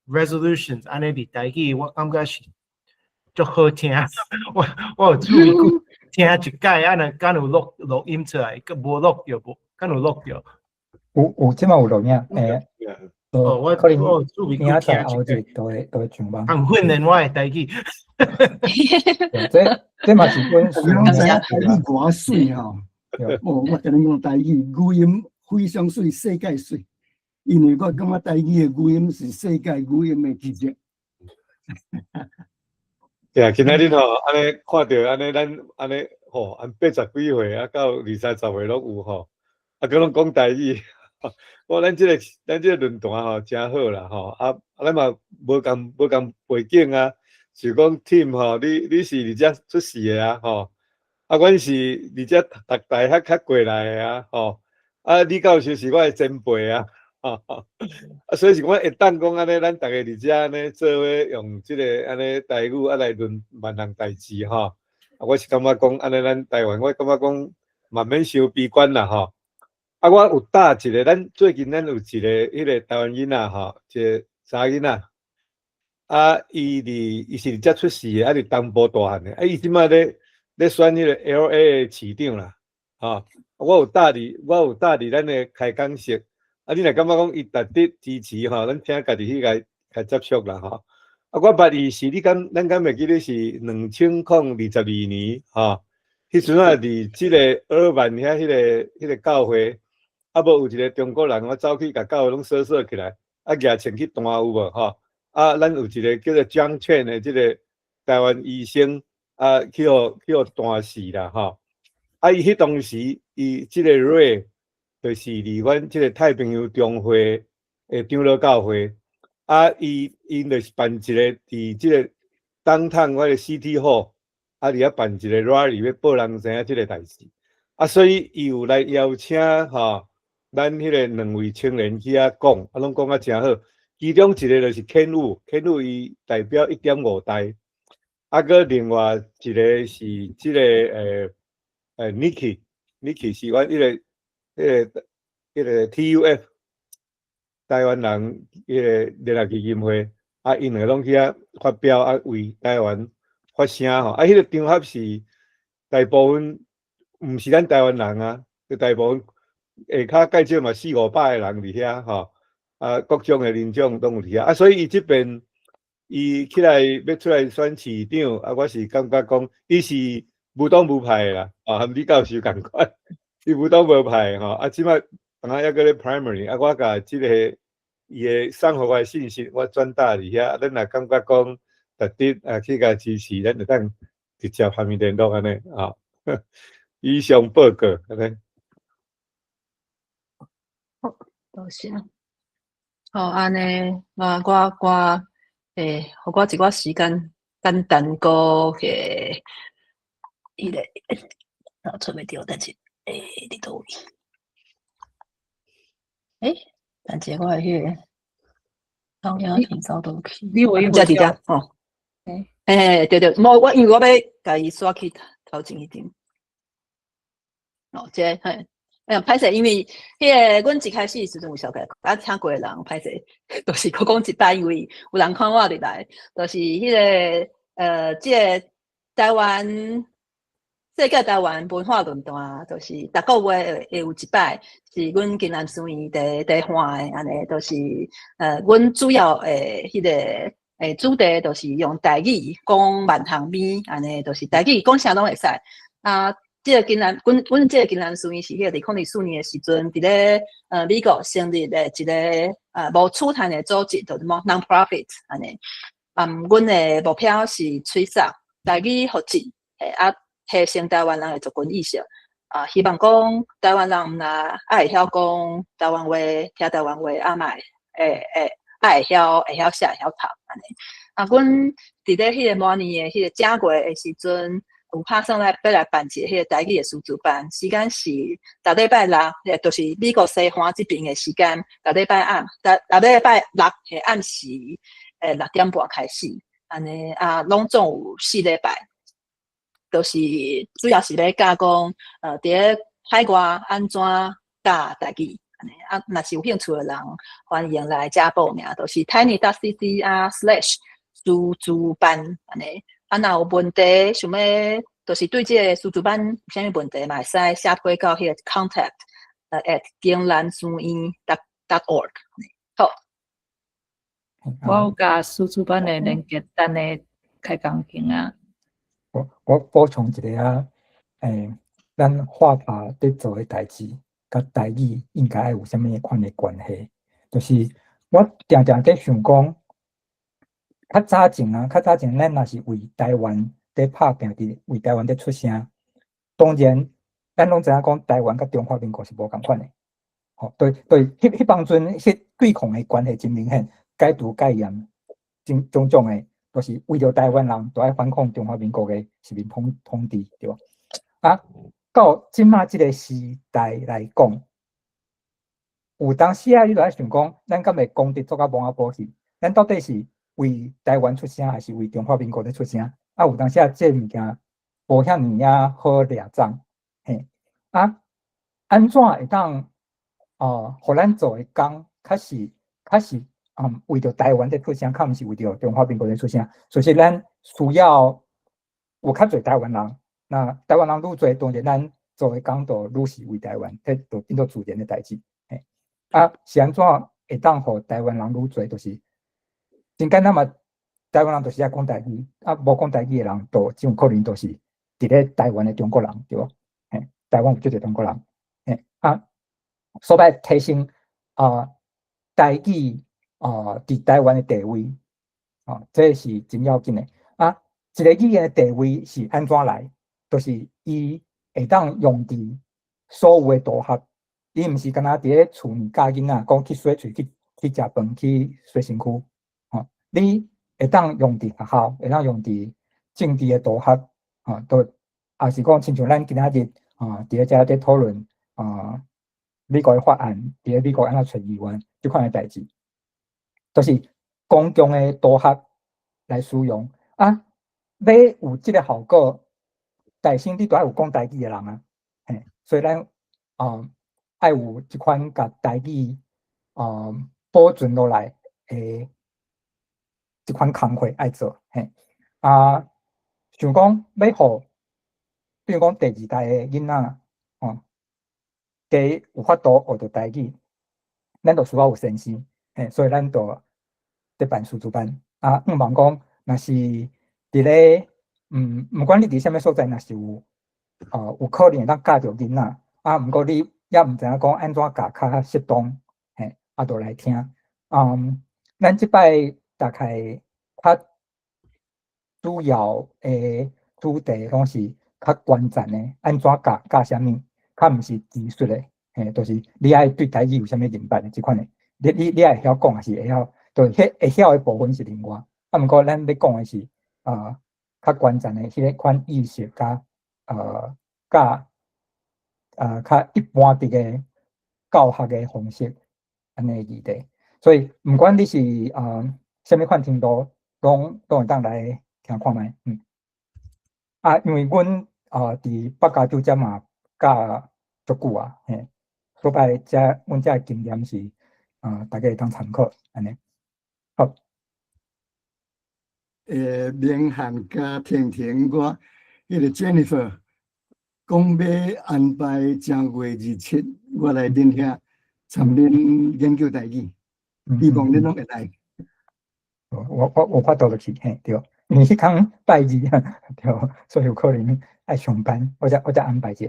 resolutions， 安尼伫台语，我感觉是足好听。我有注意过听一解，安尼敢有录音出来，佮无录着无？敢有录着？有，即马有录影，我可能注意明仔载后日都会上网。很训练我的台语。这嘛是本事。讲台语偌水吼，我跟你讲台语语音非常水，世界水。因为我感觉台语的语音是世界语音的基础。对啊，今仔日吼，安尼看到安尼咱安尼吼，按80几岁啊到20、30岁拢有吼，啊，佮拢讲台语。我咱这个论坛吼真好啦吼，咱嘛无共背景啊，就讲 team 吼，你是伫遮出世的啊吼，阮是伫遮读大学较过来的啊吼，李教授是我的前辈啊，所以是我会当讲安尼，咱大家伫遮安尼做伙用即个安尼台语来论万人代志吼，我是感觉讲安尼咱台湾，我感觉讲嘛免伤悲观啦吼。我有搭一个，最近咱有一个迄个台湾囡仔吼，一个查囡仔，伊是伫遮出世的，伫东部大汉的，伊即摆咧选迄个 LA 的市长啦，吼，我有搭伫咱的开讲室，你若感觉讲伊值得支持吼，咱请家己去甲接触啦吼。我捌伊是咱敢袂记得是2022年吼，迄阵啊伫即个尔湾遐迄个教会。无有一个中国人，我走去甲教会拢扫起来，举钱去弹有无吼？咱有一个叫做江劝的即个台湾医生，去互弹死啦吼。伊迄当时伊即个瑞，就是离阮即个太平洋中会诶长老教会，伊就是办一个伫即个东趟我的 City Hall，伫遐办一个 rally 要报人知影即个代志。所以伊有来邀请咱迄个2位青年去遐讲，拢讲啊真好。其中一个就是Ken Wu伊代表1.5代，搁另外一个是即个Nikki 是阮迄个 TUF 台湾人迄个联合基金会，因两个拢去遐发表，为台湾发声迄个场合是大部分毋是咱台湾人啊，大部分下骹介少嘛400-500个人伫遐各种的人种拢有伫遐，所以伊即边伊起来要出来选市长，我是感觉讲伊是无党无派啦，和李教授共款，伊无党无派即摆当还抑个咧 primary，我甲即个伊的送互我的信息，我转达伫遐，咱若感觉讲值得去甲支持，咱就当直接下面联络安尼以上报告安尼。好，多谢。好，安尼，互我一寡时间，简单个迄个，找袂着，但是伫倒位？但是我迄个中央挺早都去，你有遮伫遮哦。对，无因为我要甲伊刷去头前一点。这歹势，因为迄个阮一开始时阵有小概请过的人歹势，就是我讲一摆，因为有人看我入来，就是迄个即个台湾世界台湾文化论坛，就是逐个月会有一摆，是阮金南书院第换的安尼，就是阮主要迄个主题就是用台语讲万项面安尼，就是台语讲啥拢会使即个阮即个金南书院是迄个2004年的时阵，伫咧美国成立的一个无出摊的组织，就是 non-profit 安尼。阮的目标是推广台语福祉，提升台湾人的族群意识。希望讲台湾人若会晓讲台湾话，听台湾话，嘛会晓写会晓读安尼。阮伫咧迄个模拟的迄个正月的时阵。有拍算要来办一个迄个台语的师资班，时间是逐礼拜六，就是美国西岸这边的时间，逐礼拜六的暗时6点半开始，安尼拢总有4礼拜，就是主要是要教讲伫咧海外安怎教台语，安尼若是有兴趣的人，欢迎来遮报名，就是 tiny.cc// 师资班安尼。若有问题，想要就是对这个师资班有啥物问题嘛，会使写批到迄个 contact at 金兰书院 .org。好，我有甲师资班的连结，等下开讲经啊。我补充一个咱画派伫做的代志，甲台语应该有啥物款的关系？就是我常常在想讲。较早前，咱若是为台湾在拍拼，为台湾在出声。当然，咱拢知影讲台湾甲中华民国是无共款的。对，迄帮阵迄对抗的关系真明显，解读解严，种种的，都是为着台湾人都爱反抗中华民国的殖民统治，对吧？到即马即个时代来讲，有当时你就爱想讲，咱敢会功德做甲无啊保去？咱到底是？为台湾出声，还是为中华民国咧出声？有当时这物件无遐尼好抓掌，安怎会当互咱做的工较是为着台湾咧出声，较毋是为着中华民国咧出声。所以咱需要有较侪台湾人，那台湾人愈侪，当然咱做的工就愈是为台湾，这就变做自然的代志。是安怎会当互台湾人愈侪，就是。真简单嘛，台湾人就是爱讲台语，无讲台语的人，都只有可能都是伫咧台湾的中国人，对无？台湾有即个中国人，所以提升台语伫台湾的地位，这是真要紧的。一个语言的地位是安怎来？就是伊会当用伫所有的大学，伊毋是干那伫咧厝里教囡仔，讲去洗喙、去食饭、去洗身躯。你会当用伫学校，会当用伫政治的大学，都也是讲，亲像咱今仔日伫咧遮咧讨论美国的法案，伫咧美国安怎找议员即款诶代志，都是公共诶大学来使用啊。要有即个效果，大生你都要有讲台语诶人啊，嘿，所以咱爱有即款甲台语保存落来诶即款工课爱做，嘿想讲要互，比如讲第二代诶囡仔加有法度学着台语，咱就需要有先生，嘿，所以咱就伫办师资班啊。望讲，若是伫咧毋管你伫啥物所在，若是有可能会当教着囡仔啊，毋过你也毋知影讲安怎教较适当，嘿，就来听。咱即摆大概较主要诶主题拢是较关键诶，安怎教啥物，较毋是技术诶，嘿，就是你爱对台语有啥物明白诶即款诶，你爱晓讲还是会晓，就是迄会晓诶部分是另外，毋过咱要讲诶是较关键诶迄款意识甲较一般伫个教学诶方式安尼议题，所以毋管你是啥物款程度，拢会当来听看觅，因为阮伫北加州遮嘛教足久啊，嘿，所摆阮遮经验是大家会当参考安尼。好。明翰甲婷婷，我迄个 Jennifer 讲要安排正月27，我来恁遐参恁研究台语，希望恁拢会来。我法度就去，嘿，对，因为迄空拜二，对，所以有可能爱上班，我才安排者。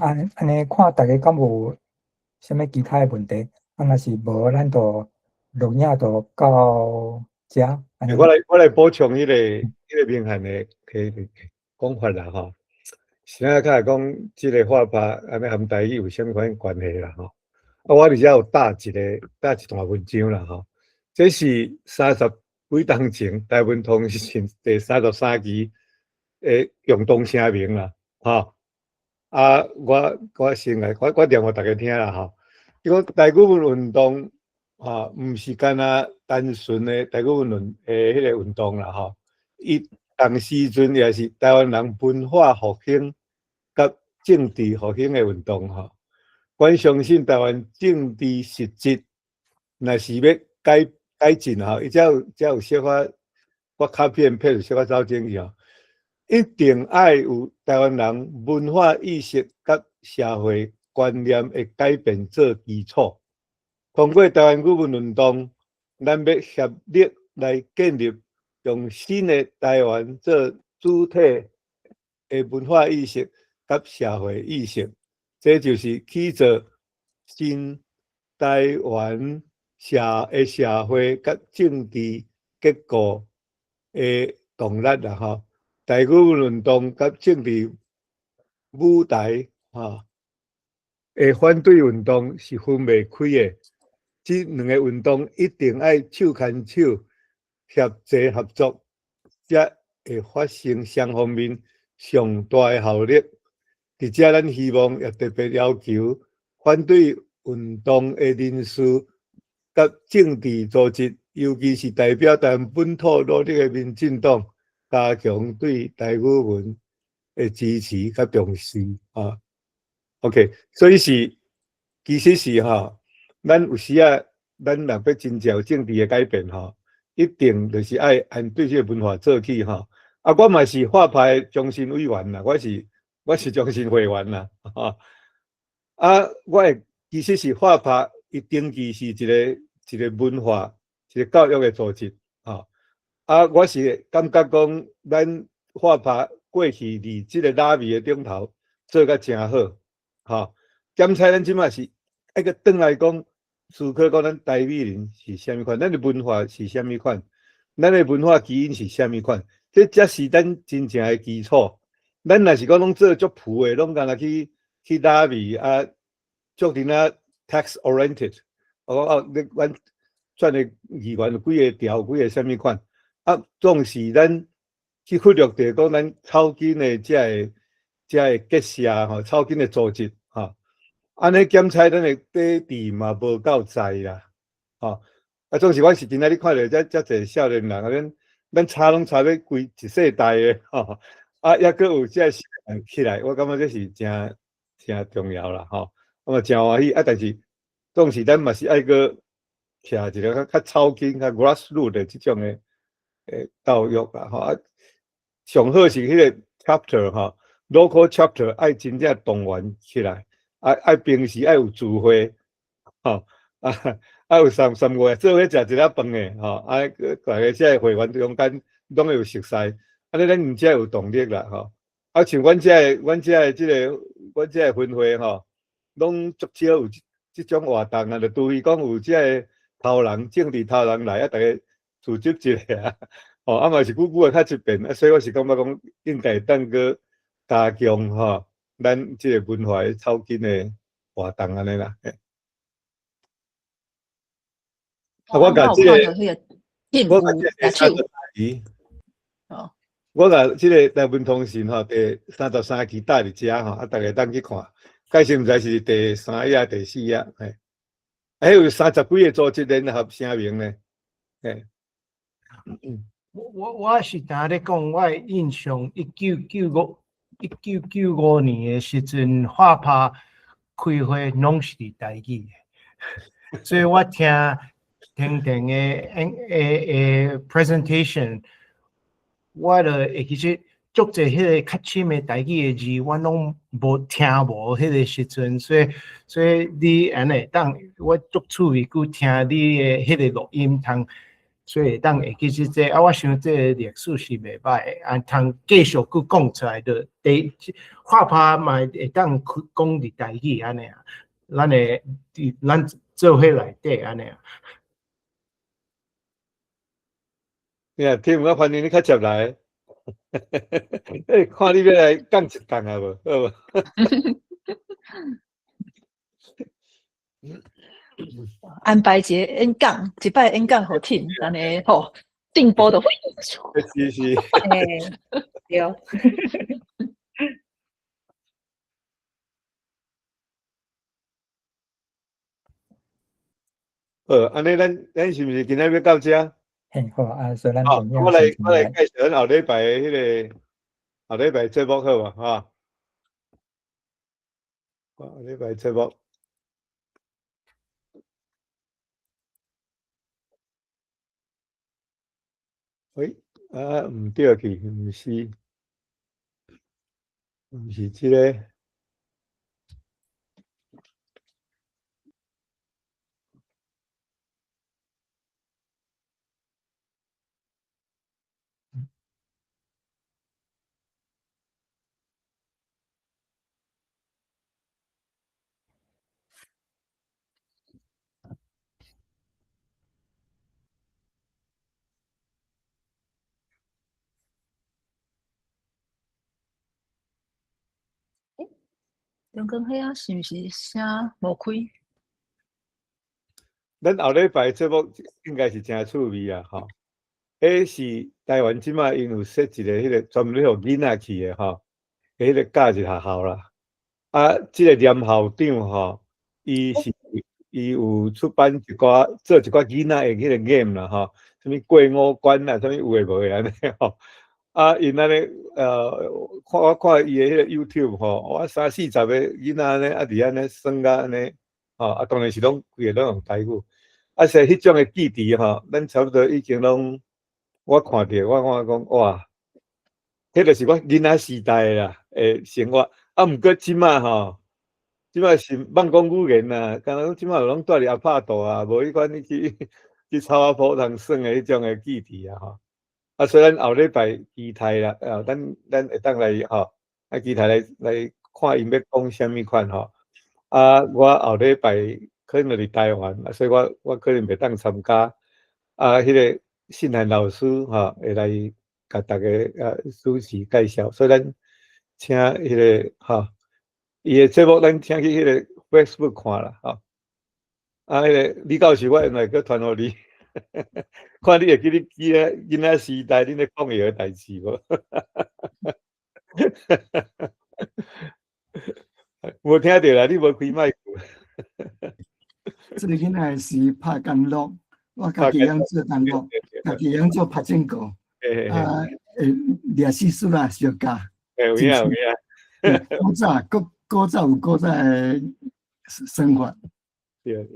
安尼看大家敢有啥物其他诶问题？若是无，咱就录影就到遮。我来补充迄个明翰诶讲法啦吼。现在较讲即个画派安尼含台语有啥物款关系啦吼？我伫遮有搭一段文章啦吼。这是30几当前台湾通信第33期诶共同声明啦吼。我先来，我念互大家听啦吼。伊讲台语文运动毋是干那单纯诶台语文迄个运动啦吼。伊当时阵也是台湾人文化复兴甲政治复兴诶运动吼。阮相信台湾政治实质，若是要改进吼，伊才有小可我卡片配小可走进去吼。一定爱有台湾人文化意识甲社会观念的改变做基础，通过台湾语文运动，咱要协力来建立用新的台湾做主体的文化意识甲社会意识，这就是去做新台湾社会甲政治结构的动力啦吼。台语运动甲政治舞台反对运动是分袂开的，即两个运动一定爱手牵手协齐合作，才会发生双方面上大的效力。伫遮咱希望也特别要求反对运动的人士甲政治组织，尤其是代表台湾本土努力的民进党。加强对台语文的支持甲重视OK， 所以其实是咱有时咱若要真正有政治的改变一定就是爱按对这个文化做起我嘛是画派中心委员啦，我是中心会员啦我其实是画派，伊登记是一个文化、一个教育的组织我是感觉讲，咱画派过去伫即个拉味的顶头做甲真好检查咱即马是一个转来讲，思考讲咱台语人是啥物款，咱的文化是啥物款，咱的文化基因是啥物款，这才是咱真正的基础。咱若是讲拢做足朴的，拢干那去拉米啊，足伫那 tax oriented。阮选的议员有几个条，几个啥物款啊？总是咱去忽略着讲咱草根的这个结社吼，草根的组织吼，安尼检查咱的底底嘛无够在啦，吼啊！总是我是今仔日看到遮侪少年人啊，咱查拢查要规一世代的吼，啊，抑阁有遮少年人起来，我感觉这是真重要啦，吼，我嘛真欢喜啊！但是总是咱嘛是爱个徛一个较草根、较 grassroot 的即种的教育啦，吼啊，上好是迄个 chapter 吼 ，local chapter 爱真正动员起来，爱平时爱有聚会，吼啊有3月做伙食一粒饭的，吼啊，大家遮会员中间拢会有熟悉，安尼咱毋才有动力啦，吼啊，像阮遮的即个阮遮的分会吼，拢足少有即种活动啊，就除非讲有即个头人政治头人来啊，大家组织一下啊，哦，啊嘛是久久较一遍啊，所以我是感觉讲应该当个加强吼，咱即个文化草根的活动安尼啦。啊，我甲即个我甲即个台湾通信吼第33期带伫遮吼，啊，大家当去看。介是毋知是第3页、第4页，还有30几个组织联合声明呢，我是当咧讲，我的印象1995年的时阵，画拍开会拢是伫台语的，所以我听的 presentation， 我就会其实。足侪迄个较深的台语的字，我拢无听无迄个时阵，所以你安尼当我足趣味，佮听你的迄个录音通，所以当会记即这啊，我想这个历史是袂歹的，啊，通继续佮讲出来的，画拍嘛会当讲伫台语安尼啊，咱做伙内底安尼啊。呀，听我欢迎你较接来。看你要来讲一档啊无，好无？安排一个演讲，一摆演讲好听，安尼吼，定波的会。是。对。安尼咱是毋是今仔要到遮？嘿，好啊，所以咱我来介绍咱后礼拜的迄个后礼拜节目好嘛，哈。后礼拜节目，喂，啊，毋对去，毋是即个。中间迄啊，是毋是声无开？咱后礼拜节目应该是真趣味啊，吼！迄是台湾即马因有设一个迄个专门咧互囡仔去的吼，迄个教育学校啦。啊，即个严校长吼，伊有出版做一寡囡仔的迄个 game 啦，吼，什物过5关啦，什物有诶无诶安尼吼。啊，因安尼我看伊诶迄个 YouTube 吼，我30-40个囡仔安尼啊，伫安尼算甲安尼，吼啊，当然是拢规个拢用台语。啊，说迄种诶记忆吼，咱差不多已经拢我看着，我看讲哇，迄个是我囡仔时代啦诶生活。啊，毋过即马吼，即马是忘讲语言啦，敢若即马拢住伫阿帕度啊，无迄款去草阿坡通耍诶迄种诶记忆啊吼。啊，虽然后礼拜期待啦，咱会当来吼，啊期待来看因要讲啥物款吼。啊，我后礼拜可能伫台湾，啊，所以我可能袂当参加。啊，迄个信涵老师吼会来甲大家主持介绍，所以咱请迄个哈，伊的节目咱请去迄个 Facebook 看啦，哈。啊，迄个李教授，我来个传互你，看你会记你囡仔时代恁咧讲个代志无？无听到啦，你无开麦克。这个囡仔是拍工录，我家己养做工录，家己养做拍广告，历史书啦小教。有影有影。古早有古早的生活。对。